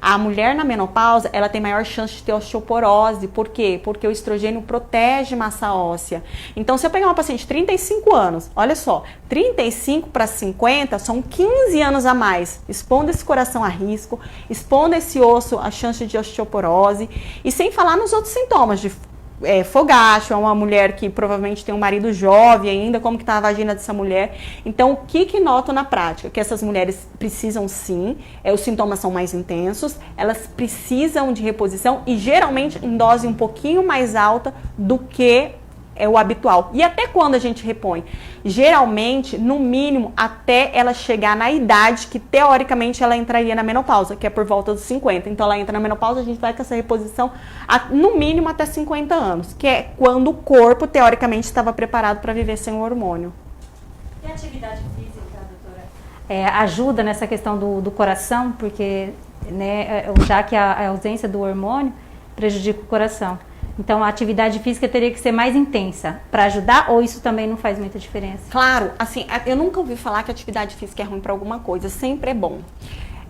A mulher na menopausa, ela tem maior chance de ter osteoporose. Por quê? Porque o estrogênio protege massa óssea. Então, se eu pegar uma paciente de 35 anos, olha só, 35 para 50 são 15 anos a mais, expondo esse coração a risco, expondo esse osso a chance de osteoporose, e sem falar nos outros sintomas de fogacho, é uma mulher que provavelmente tem um marido jovem ainda, como que está a vagina dessa mulher. Então, o que noto na prática? Que essas mulheres precisam sim, os sintomas são mais intensos, elas precisam de reposição e geralmente em dose um pouquinho mais alta do que é o habitual. E até quando a gente repõe? Geralmente, no mínimo, até ela chegar na idade que, teoricamente, ela entraria na menopausa, que é por volta dos 50. Então, ela entra na menopausa, a gente vai com essa reposição, no mínimo, até 50 anos, que é quando o corpo, teoricamente, estava preparado para viver sem o hormônio. E a atividade física, doutora? Ajuda nessa questão do coração, porque, né, já que a ausência do hormônio prejudica o coração. Então, a atividade física teria que ser mais intensa para ajudar, ou isso também não faz muita diferença? Claro, assim, eu nunca ouvi falar que a atividade física é ruim para alguma coisa, sempre é bom.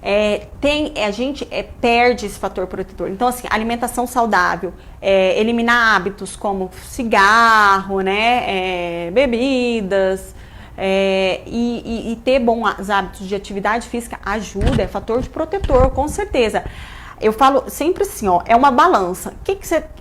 A gente perde esse fator protetor. Então, assim, alimentação saudável, eliminar hábitos como cigarro, né, bebidas, e ter bons hábitos de atividade física ajuda, é fator de protetor, com certeza. Eu falo sempre assim, ó, é uma balança.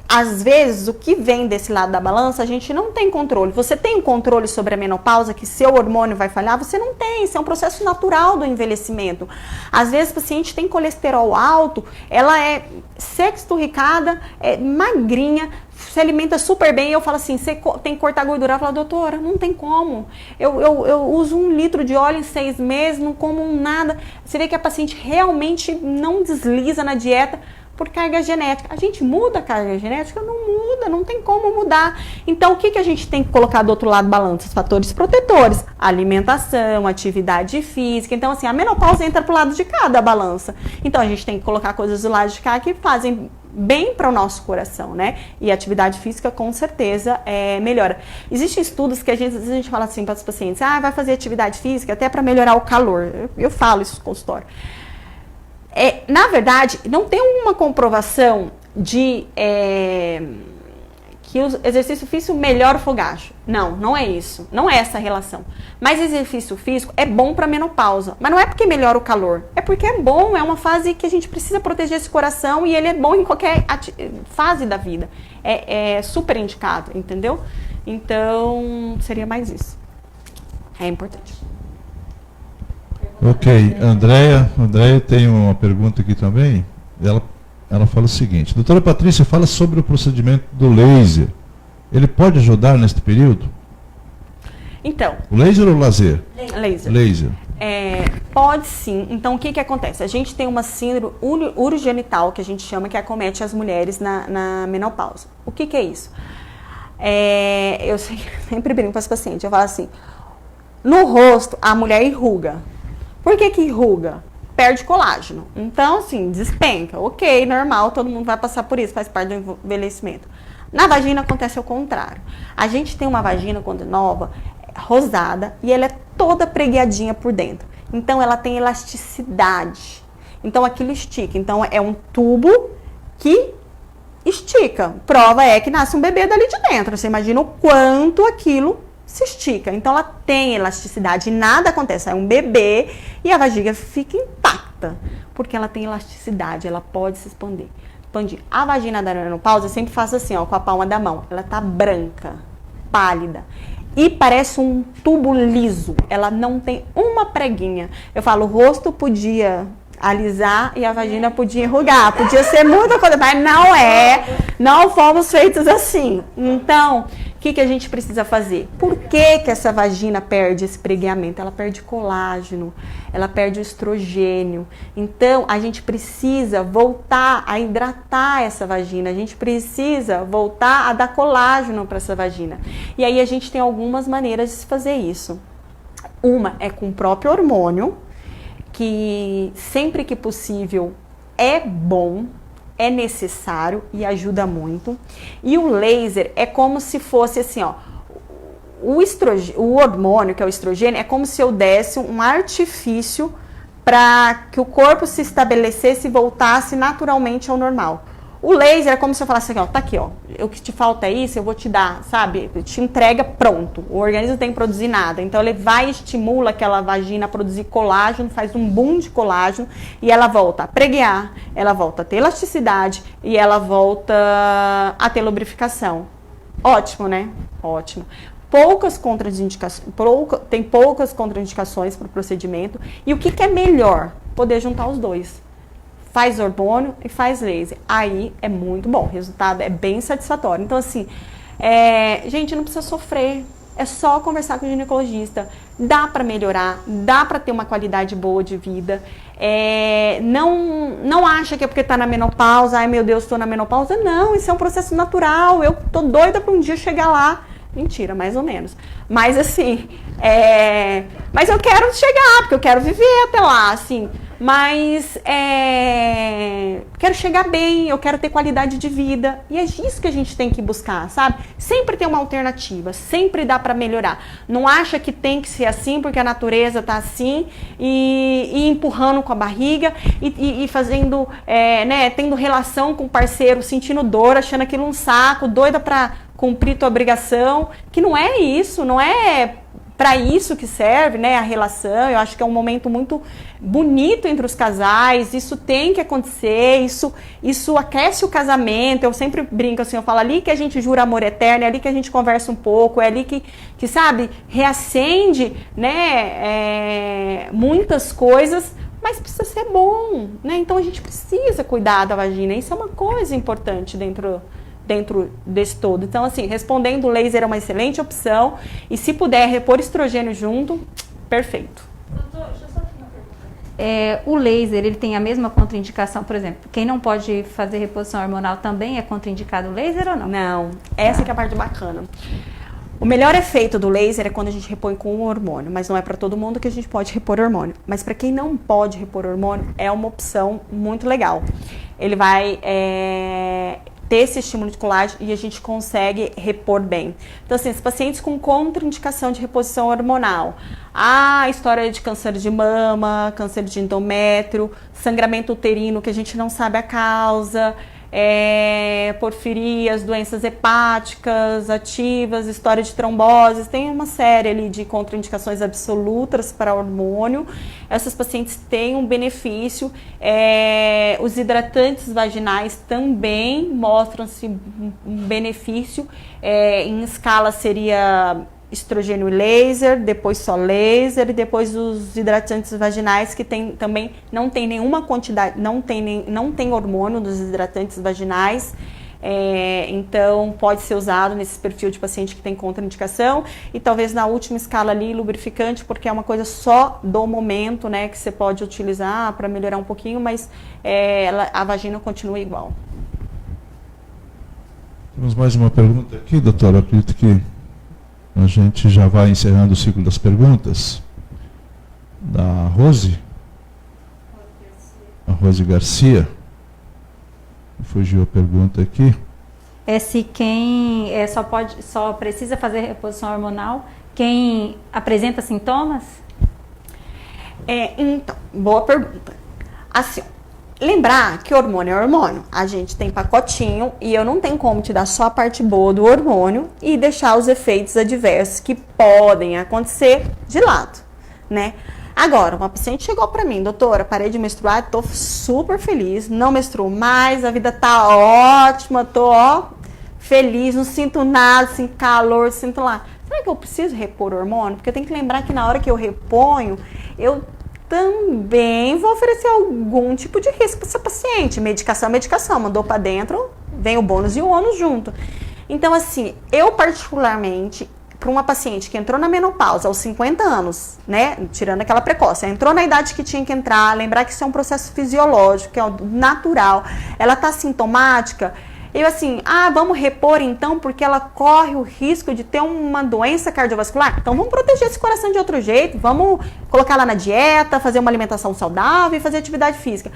Às vezes, o que vem desse lado da balança, a gente não tem controle. Você tem um controle sobre a menopausa, que seu hormônio vai falhar? Você não tem, isso é um processo natural do envelhecimento. Às vezes, o paciente tem colesterol alto, ela é sexturricada, é magrinha, se alimenta super bem, eu falo assim, você tem que cortar gordura? Ela fala, doutora, não tem como. Eu uso 1 litro de óleo em 6 meses, não como nada. Você vê que a paciente realmente não desliza na dieta por carga genética. A gente muda a carga genética? Não muda, não tem como mudar. Então, o que a gente tem que colocar do outro lado da balança? Os fatores protetores, alimentação, atividade física. Então, assim, a menopausa entra pro lado de cá da balança. Então, a gente tem que colocar coisas do lado de cá que fazem bem para o nosso coração, né? E a atividade física, com certeza, melhora. Existem estudos que às vezes a gente fala assim para os pacientes, vai fazer atividade física até para melhorar o calor. Eu falo isso no consultório. Na verdade, não tem uma comprovação de que o exercício físico melhora o fogacho. Não é isso. Não é essa a relação. Mas exercício físico é bom para menopausa. Mas não é porque melhora o calor. É porque é bom, é uma fase que a gente precisa proteger esse coração e ele é bom em qualquer fase da vida. É super indicado, entendeu? Então, seria mais isso. É importante. Ok, Andréia tem uma pergunta aqui também. Ela fala o seguinte: doutora Patrícia, fala sobre o procedimento do laser. Ele pode ajudar neste período? Então. O laser ou o laser? Laser. Pode sim. Então, o que acontece? A gente tem uma síndrome urogenital, que a gente chama, que acomete as mulheres na menopausa. O que é isso? Eu sempre brinco para as pacientes, eu falo assim, no rosto, a mulher enruga. Por que enruga? Perde colágeno. Então, assim, despenca. Ok, normal, todo mundo vai passar por isso, faz parte do envelhecimento. Na vagina acontece ao contrário. A gente tem uma vagina, quando é nova, rosada, e ela é toda preguiadinha por dentro. Então, ela tem elasticidade. Então, aquilo estica. Então, é um tubo que estica. Prova é que nasce um bebê dali de dentro. Você imagina o quanto aquilo se estica. Então, ela tem elasticidade e nada acontece. É um bebê e a vagina fica intacta, porque ela tem elasticidade, ela pode se expandir. A vagina da menopausa, eu sempre faço assim, ó, com a palma da mão. Ela tá branca, pálida e parece um tubo liso. Ela não tem uma preguinha. Eu falo, o rosto podia alisar e a vagina podia enrugar. Podia ser muita coisa, mas não é. Não fomos feitos assim. Então, o que a gente precisa fazer? Por que essa vagina perde esse pregueamento? Ela perde colágeno, ela perde o estrogênio. Então, a gente precisa voltar a hidratar essa vagina. A gente precisa voltar a dar colágeno para essa vagina. E aí, a gente tem algumas maneiras de se fazer isso. Uma é com o próprio hormônio, que sempre que possível é bom, é necessário e ajuda muito. E o laser é como se fosse assim, ó, o hormônio, que é o estrogênio, é como se eu desse um artifício para que o corpo se estabelecesse e voltasse naturalmente ao normal. O laser é como se eu falasse assim, ó, tá aqui, ó, o que te falta é isso, eu vou te dar, sabe? Te entrega pronto. O organismo não tem que produzir nada. Então, ele vai e estimula aquela vagina a produzir colágeno, faz um boom de colágeno e ela volta a preguear, ela volta a ter elasticidade e ela volta a ter lubrificação. Ótimo, né? Ótimo. Tem poucas contraindicações para o procedimento. E o que é melhor? Poder juntar os dois. Faz hormônio e faz laser. Aí é muito bom, o resultado é bem satisfatório. Então, assim, Gente, não precisa sofrer. É só conversar com o ginecologista. Dá para melhorar, dá para ter uma qualidade boa de vida. Não acha que é porque tá na menopausa, ai meu Deus, estou na menopausa. Não, isso é um processo natural. Eu tô doida para um dia chegar lá. Mentira, mais ou menos. Mas assim, mas eu quero chegar, porque eu quero viver até lá, assim. Mas quero chegar bem, eu quero ter qualidade de vida. E é isso que a gente tem que buscar, sabe? Sempre tem uma alternativa, sempre dá para melhorar. Não acha que tem que ser assim, porque a natureza tá assim, e empurrando com a barriga, e fazendo, tendo relação com o parceiro, sentindo dor, achando aquilo um saco, doida pra cumprir tua obrigação, que não é isso, não é para isso que serve, né, a relação. Eu acho que é um momento muito bonito entre os casais, isso tem que acontecer, isso aquece o casamento. Eu sempre brinco assim, eu falo, ali que a gente jura amor eterno, é ali que a gente conversa um pouco, é ali que sabe, reacende, né, muitas coisas, mas precisa ser bom, né, então a gente precisa cuidar da vagina, isso é uma coisa importante dentro desse todo. Então, assim, respondendo, o laser é uma excelente opção, e se puder repor estrogênio junto, perfeito. Doutor, deixa eu só fazer uma pergunta. O laser, ele tem a mesma contraindicação, por exemplo, quem não pode fazer reposição hormonal também é contraindicado o laser ou não? Não, essa que é a parte bacana. O melhor efeito do laser é quando a gente repõe com o hormônio, mas não é para todo mundo que a gente pode repor hormônio. Mas para quem não pode repor hormônio, é uma opção muito legal. Ele vai ter esse estímulo de colágeno e a gente consegue repor bem. Então, assim, os pacientes com contraindicação de reposição hormonal, a história de câncer de mama, câncer de endométrio, sangramento uterino que a gente não sabe a causa, porfirias, doenças hepáticas ativas, história de tromboses, tem uma série ali de contraindicações absolutas para hormônio. Essas pacientes têm um benefício. Os hidratantes vaginais também mostram-se um benefício. Em escala seria estrogênio e laser, depois só laser, e depois os hidratantes vaginais, que também não tem nenhuma quantidade, não tem hormônio dos hidratantes vaginais, então pode ser usado nesse perfil de paciente que tem contraindicação, e talvez na última escala ali, lubrificante, porque é uma coisa só do momento, né, que você pode utilizar para melhorar um pouquinho, mas a vagina continua igual. Temos mais uma pergunta aqui, doutora, acredito que a gente já vai encerrando o ciclo das perguntas. Da Rose. A Rose Garcia. Fugiu a pergunta aqui. Se quem só precisa fazer reposição hormonal, quem apresenta sintomas? Então, boa pergunta. Assim, lembrar que hormônio é hormônio. A gente tem pacotinho e eu não tenho como te dar só a parte boa do hormônio e deixar os efeitos adversos que podem acontecer de lado, né? Agora, uma paciente chegou pra mim, doutora, parei de menstruar, tô super feliz, não menstruo mais, a vida tá ótima, tô feliz, não sinto nada, sinto calor, sinto lá. Será que eu preciso repor hormônio? Porque eu tenho que lembrar que na hora que eu reponho, eu também vou oferecer algum tipo de risco para essa paciente. Medicação, mandou para dentro, vem o bônus e o ônus junto. Então, assim, eu particularmente, para uma paciente que entrou na menopausa aos 50 anos, né, tirando aquela precoce, entrou na idade que tinha que entrar, lembrar que isso é um processo fisiológico, que é natural, ela tá sintomática, eu assim, vamos repor então, porque ela corre o risco de ter uma doença cardiovascular. Então vamos proteger esse coração de outro jeito, vamos colocar ela na dieta, fazer uma alimentação saudável e fazer atividade física.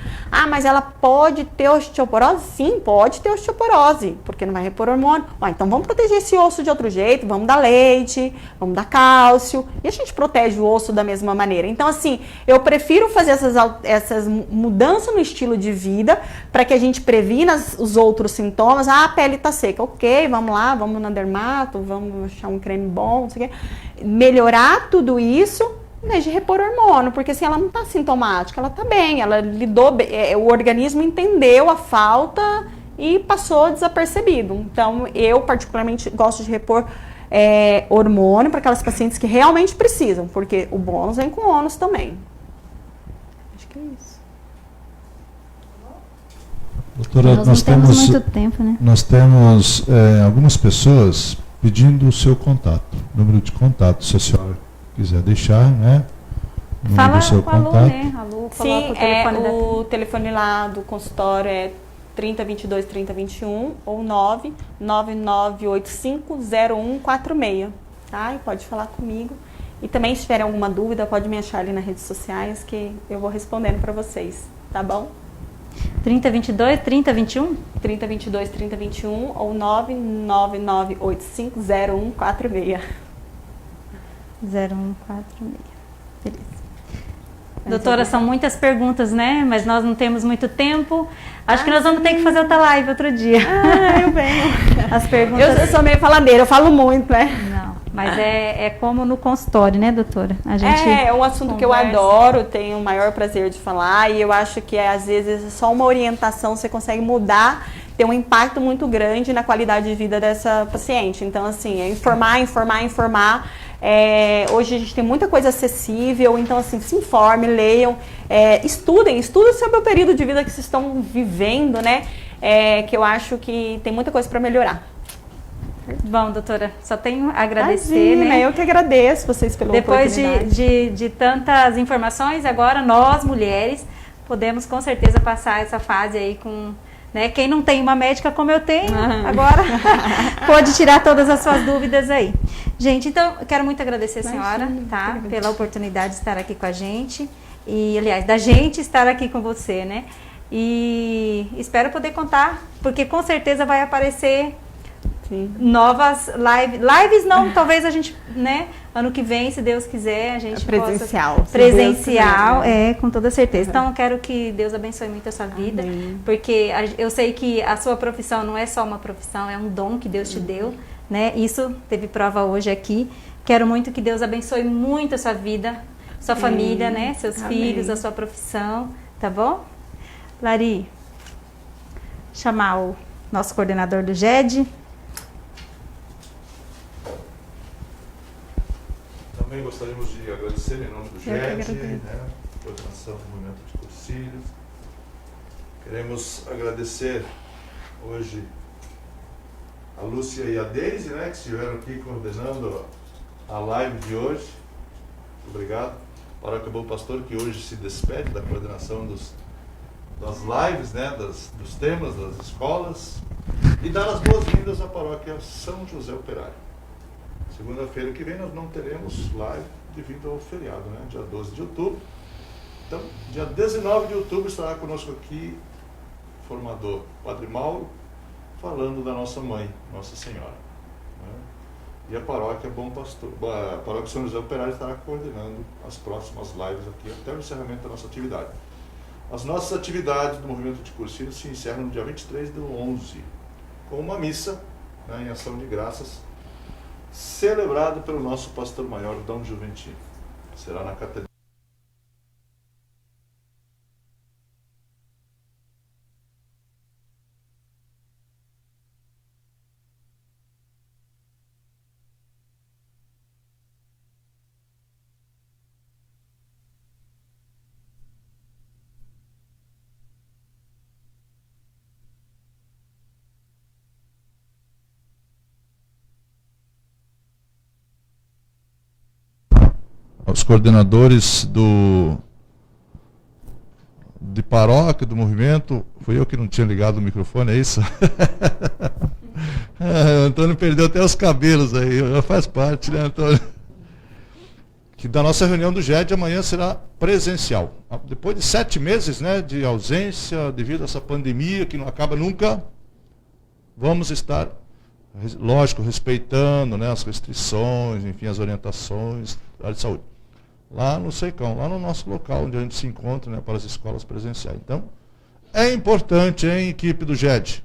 Mas ela pode ter osteoporose? Sim, pode ter osteoporose, porque não vai repor hormônio. Então vamos proteger esse osso de outro jeito, vamos dar leite, vamos dar cálcio, e a gente protege o osso da mesma maneira. Então assim, eu prefiro fazer essas mudanças no estilo de vida, para que a gente previna os outros sintomas. A pele tá seca, ok, vamos lá, vamos na dermato, vamos achar um creme bom, não sei o quê. Melhorar tudo isso, em vez de repor hormônio, porque assim, ela não tá sintomática, ela tá bem, ela lidou bem, o organismo entendeu a falta e passou desapercebido. Então, eu particularmente gosto de repor hormônio para aquelas pacientes que realmente precisam, porque o bônus vem com ônus também. Acho que é isso. Doutora, Nós não temos muito tempo, né? nós temos algumas pessoas pedindo o seu contato, número de contato, se a senhora quiser deixar, né? O número Fala do seu com a Lu, contato. né? A Lu coloca Sim, o telefone da... o telefone lá do consultório é 3022 3021 ou 999850146, tá? E pode falar comigo. E também, se tiverem alguma dúvida, pode me achar ali nas redes sociais que eu vou respondendo para vocês, tá bom? 3022, 3021? 3022 3021 ou 999850146. 0146. Beleza. Doutora, são muitas perguntas, né? Mas nós não temos muito tempo. Acho que nós vamos ter que fazer outra live outro dia. Eu venho. As perguntas... Eu sou meio faladeira, eu falo muito, né? Não, mas é como no consultório, né, doutora? A gente É um assunto que eu adoro, tenho o maior prazer de falar e eu acho que às vezes só uma orientação você consegue mudar, ter um impacto muito grande na qualidade de vida dessa paciente. Então, assim, é informar. Hoje a gente tem muita coisa acessível, então assim, se informe, leiam, estudem sobre o período de vida que vocês estão vivendo, né? Que eu acho que tem muita coisa para melhorar. Bom, doutora, só tenho a agradecer, Imagina, né? Eu que agradeço vocês pela Depois oportunidade. de tantas informações, agora nós, mulheres, podemos com certeza passar essa fase aí com... Né? Quem não tem uma médica como eu tenho, agora pode tirar todas as suas dúvidas aí. Gente, então, eu quero muito agradecer a senhora, tá? Pela oportunidade de estar aqui com a gente. E, aliás, da gente estar aqui com você, né? E espero poder contar, porque com certeza vai aparecer novas lives. Lives não, talvez a gente, né? Ano que vem, se Deus quiser, a gente presencial. possa... Presencial, com toda certeza. Então, eu quero que Deus abençoe muito a sua vida, porque eu sei que a sua profissão não é só uma profissão, é um dom que Deus te deu, né? Isso teve prova hoje aqui. Quero muito que Deus abençoe muito a sua vida, sua família, né? Seus filhos, a sua profissão, tá bom? Lari, chamar o nosso coordenador do GED. Também gostaríamos de agradecer em nome do GED, né, coordenação do movimento de cursilhos. Queremos agradecer hoje a Lúcia e a Deise, né, que estiveram aqui coordenando a live de hoje. Obrigado. Paróquia Bom Pastor, que hoje se despede da coordenação das lives, né, dos temas, das escolas. E dar as boas-vindas à Paróquia São José Operário. Segunda-feira que vem nós não teremos live devido ao feriado, né? Dia 12 de outubro. Então, dia 19 de outubro estará conosco aqui o formador Padre Mauro, falando da nossa mãe, Nossa Senhora. Né? E a Paróquia Bom Pastor, a Paróquia São José Operário estará coordenando as próximas lives aqui até o encerramento da nossa atividade. As nossas atividades do movimento de cursilhos se encerram no dia 23/11, com uma missa, né, em ação de graças, celebrado pelo nosso pastor maior, Dom Juventino. Será na Catedral. Aos coordenadores de paróquia, do movimento, fui eu que não tinha ligado o microfone, é isso? O Antônio perdeu até os cabelos aí, faz parte, né, Antônio? Que da nossa reunião do GED amanhã será presencial. Depois de 7 meses, né, de ausência, devido a essa pandemia que não acaba nunca, vamos estar, lógico, respeitando, né, as restrições, enfim, as orientações da área de saúde. Lá no Secão, lá no nosso local, onde a gente se encontra, né, para as escolas presenciais. Então, é importante, hein, equipe do GED,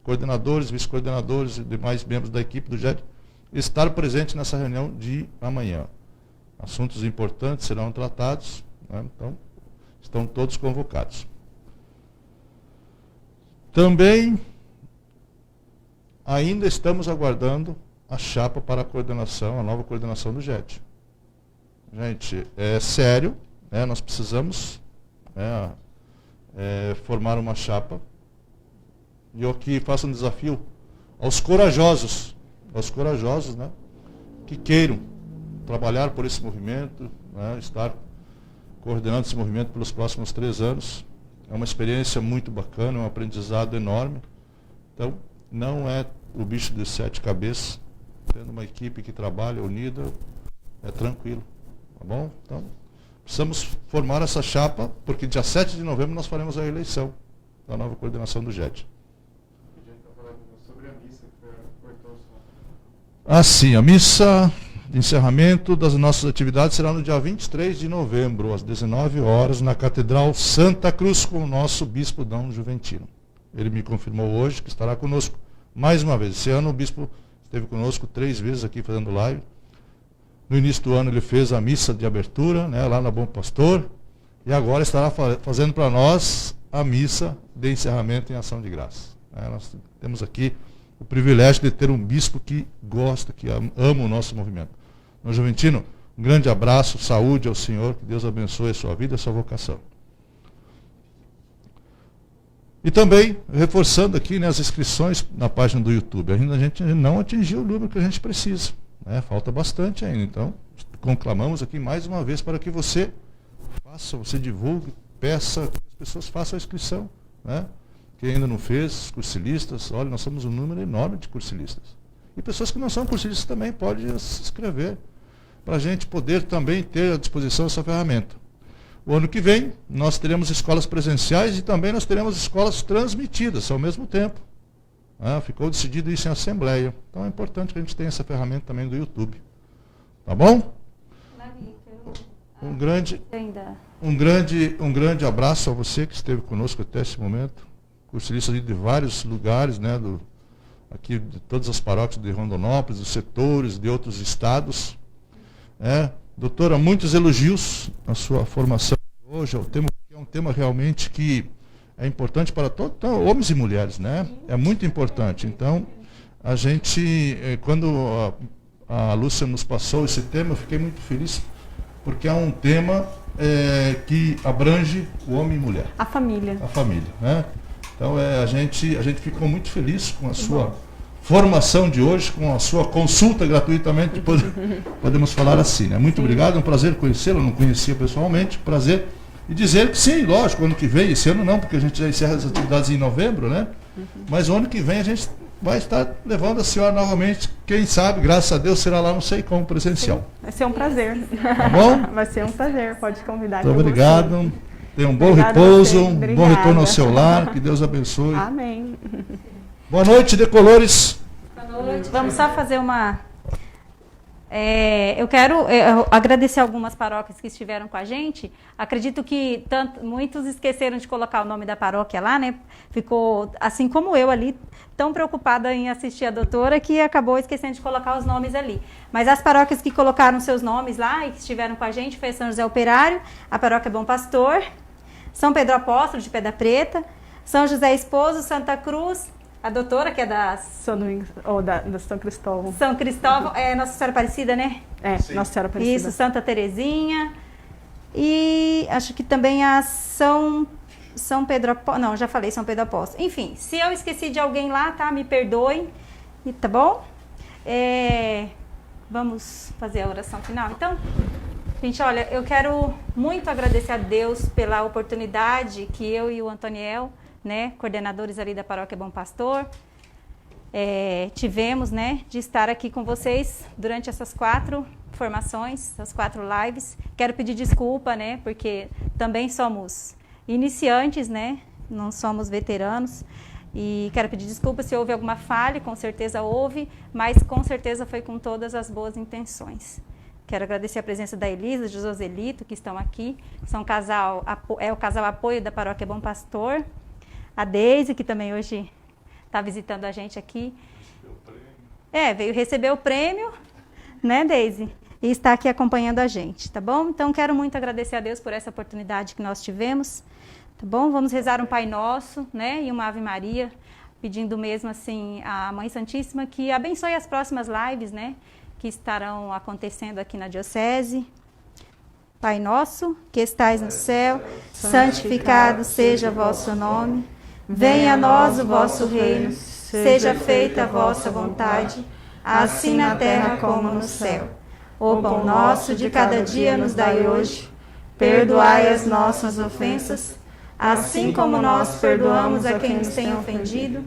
coordenadores, vice-coordenadores e demais membros da equipe do GED, estar presente nessa reunião de amanhã. Assuntos importantes serão tratados, né, então, estão todos convocados. Também, ainda estamos aguardando a chapa para a coordenação, a nova coordenação do GED. Gente, é sério, né, nós precisamos formar uma chapa. E eu aqui faço um desafio aos corajosos, né, que queiram trabalhar por esse movimento, né, estar coordenando esse movimento pelos próximos 3 anos. É uma experiência muito bacana, um aprendizado enorme. Então, não é o bicho de 7 cabeças. Tendo uma equipe que trabalha unida, é tranquilo. Tá bom? Então, precisamos formar essa chapa, porque dia 7 de novembro nós faremos a eleição da nova coordenação do JED. Sim, a missa de encerramento das nossas atividades será no dia 23 de novembro, às 19 horas, na Catedral Santa Cruz, com o nosso bispo Dom Juventino. Ele me confirmou hoje que estará conosco mais uma vez. Esse ano o bispo esteve conosco 3 vezes aqui fazendo live. No início do ano ele fez a missa de abertura, né, lá na Bom Pastor, e agora estará fazendo para nós a missa de encerramento em ação de graça. Nós temos aqui o privilégio de ter um bispo que gosta, que ama o nosso movimento. Dom Juventino, um grande abraço, saúde ao senhor, que Deus abençoe a sua vida e a sua vocação. E também, reforçando aqui, né, as inscrições na página do YouTube. Ainda a gente não atingiu o número que a gente precisa, né? Falta bastante ainda. Então, conclamamos aqui mais uma vez para que você faça, você divulgue, peça que as pessoas façam a inscrição, né? Quem ainda não fez, cursilistas, olha, nós somos um número enorme de cursilistas. E pessoas que não são cursilistas também podem se inscrever, para a gente poder também ter à disposição essa ferramenta. O ano que vem, nós teremos escolas presenciais e também nós teremos escolas transmitidas ao mesmo tempo. Ficou decidido isso em assembleia. Então é importante que a gente tenha essa ferramenta também do YouTube. Tá bom? Um grande abraço a você que esteve conosco até esse momento. Cursilistas de vários lugares, né, aqui de todas as paróquias de Rondonópolis, dos setores, de outros estados. Doutora, muitos elogios na sua formação hoje. É um tema realmente que é importante para todos, homens e mulheres, né? É muito importante. Então, a gente, quando a Lúcia nos passou esse tema, eu fiquei muito feliz, porque é um tema que abrange o homem e mulher. A família. A família, né? Então, a gente ficou muito feliz com a sua formação de hoje, com a sua consulta gratuitamente, podemos falar assim, né? Muito obrigado, é um prazer conhecê-la, não conhecia pessoalmente, prazer. E dizer que sim, lógico, ano que vem, esse ano não, porque a gente já encerra as atividades em novembro, né? Mas o ano que vem a gente vai estar levando a senhora novamente, quem sabe, graças a Deus, será lá, não sei como, presencial. Sim, vai ser um prazer. Tá bom? Vai ser um prazer, pode convidar. Muito obrigado. Tenha um bom repouso, um bom retorno ao seu lar, que Deus abençoe. Amém. Boa noite, decolores. Boa noite. Vamos só fazer uma... eu quero agradecer algumas paróquias que estiveram com a gente. Acredito que muitos esqueceram de colocar o nome da paróquia lá, né? Ficou, assim como eu ali, tão preocupada em assistir a doutora que acabou esquecendo de colocar os nomes ali. Mas as paróquias que colocaram seus nomes lá e que estiveram com a gente foi São José Operário, a Paróquia Bom Pastor, São Pedro Apóstolo de Pedra Preta, São José Esposo, Santa Cruz, a doutora, que é da São Domingos, ou da São Cristóvão. São Cristóvão, Nossa Senhora Aparecida, né? Sim. Nossa Senhora Aparecida. Isso, Santa Terezinha. E acho que também a São Pedro Apóstolo. Não, já falei São Pedro Apóstolo. Enfim, se eu esqueci de alguém lá, tá? Me perdoem. E tá bom? Vamos fazer a oração final, então? Gente, olha, eu quero muito agradecer a Deus pela oportunidade que eu e o Antoniel, né, coordenadores ali da Paróquia Bom Pastor, tivemos, né, de estar aqui com vocês durante essas 4 formações, essas 4 lives. Quero pedir desculpa, né, porque também somos iniciantes, né, não somos veteranos, e quero pedir desculpa se houve alguma falha, com certeza houve, mas com certeza foi com todas as boas intenções. Quero agradecer a presença da Elisa, de Joselito, que estão aqui, são o casal apoio da Paróquia Bom Pastor, a Deise, que também hoje está visitando a gente aqui. Veio receber o prêmio, né, Deise? E está aqui acompanhando a gente, tá bom? Então, quero muito agradecer a Deus por essa oportunidade que nós tivemos, tá bom? Vamos rezar um Pai Nosso, né, e uma Ave Maria, pedindo mesmo, assim, à Mãe Santíssima que abençoe as próximas lives, né, que estarão acontecendo aqui na Diocese. Pai nosso, que estais no céu, santificado seja o vosso nome. Venha a nós o vosso reino, seja feita a vossa vontade, assim na terra como no céu. O pão nosso de cada dia nos dai hoje. Perdoai as nossas ofensas, assim como nós perdoamos a quem nos tem ofendido.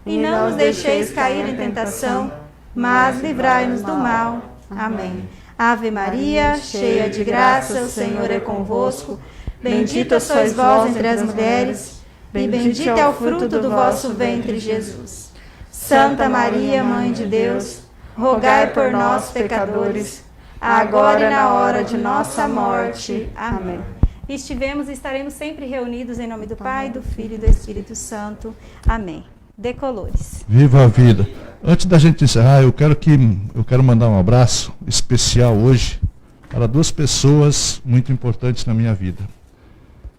E não nos deixeis cair em tentação, mas livrai-nos do mal. Amém. Ave Maria, cheia de graça, o Senhor é convosco. Bendita sois vós entre as mulheres, e bendito é o fruto do vosso ventre, Jesus. Santa Maria, Mãe de Deus, rogai por nós, pecadores, agora e na hora de nossa morte. Amém. Estivemos e estaremos sempre reunidos em nome do Pai, do Filho e do Espírito Santo. Amém. Decolores. Viva a vida. Antes da gente encerrar, eu quero mandar um abraço especial hoje para 2 pessoas muito importantes na minha vida.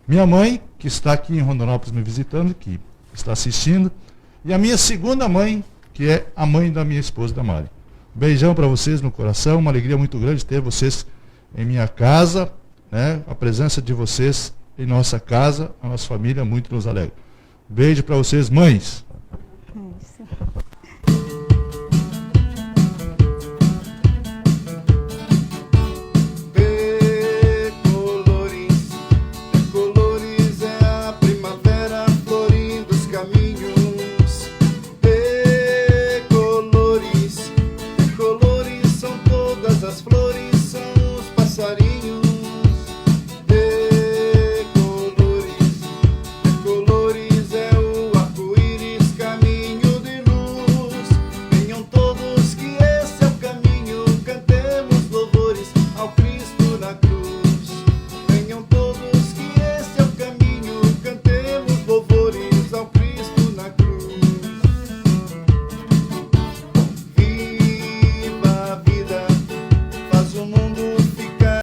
Minha mãe, que está aqui em Rondonópolis me visitando, que está assistindo, e a minha segunda mãe, que é a mãe da minha esposa, da Mari. Beijão para vocês no coração, uma alegria muito grande ter vocês em minha casa, né? A presença de vocês em nossa casa, a nossa família muito nos alegra. Beijo para vocês, mães.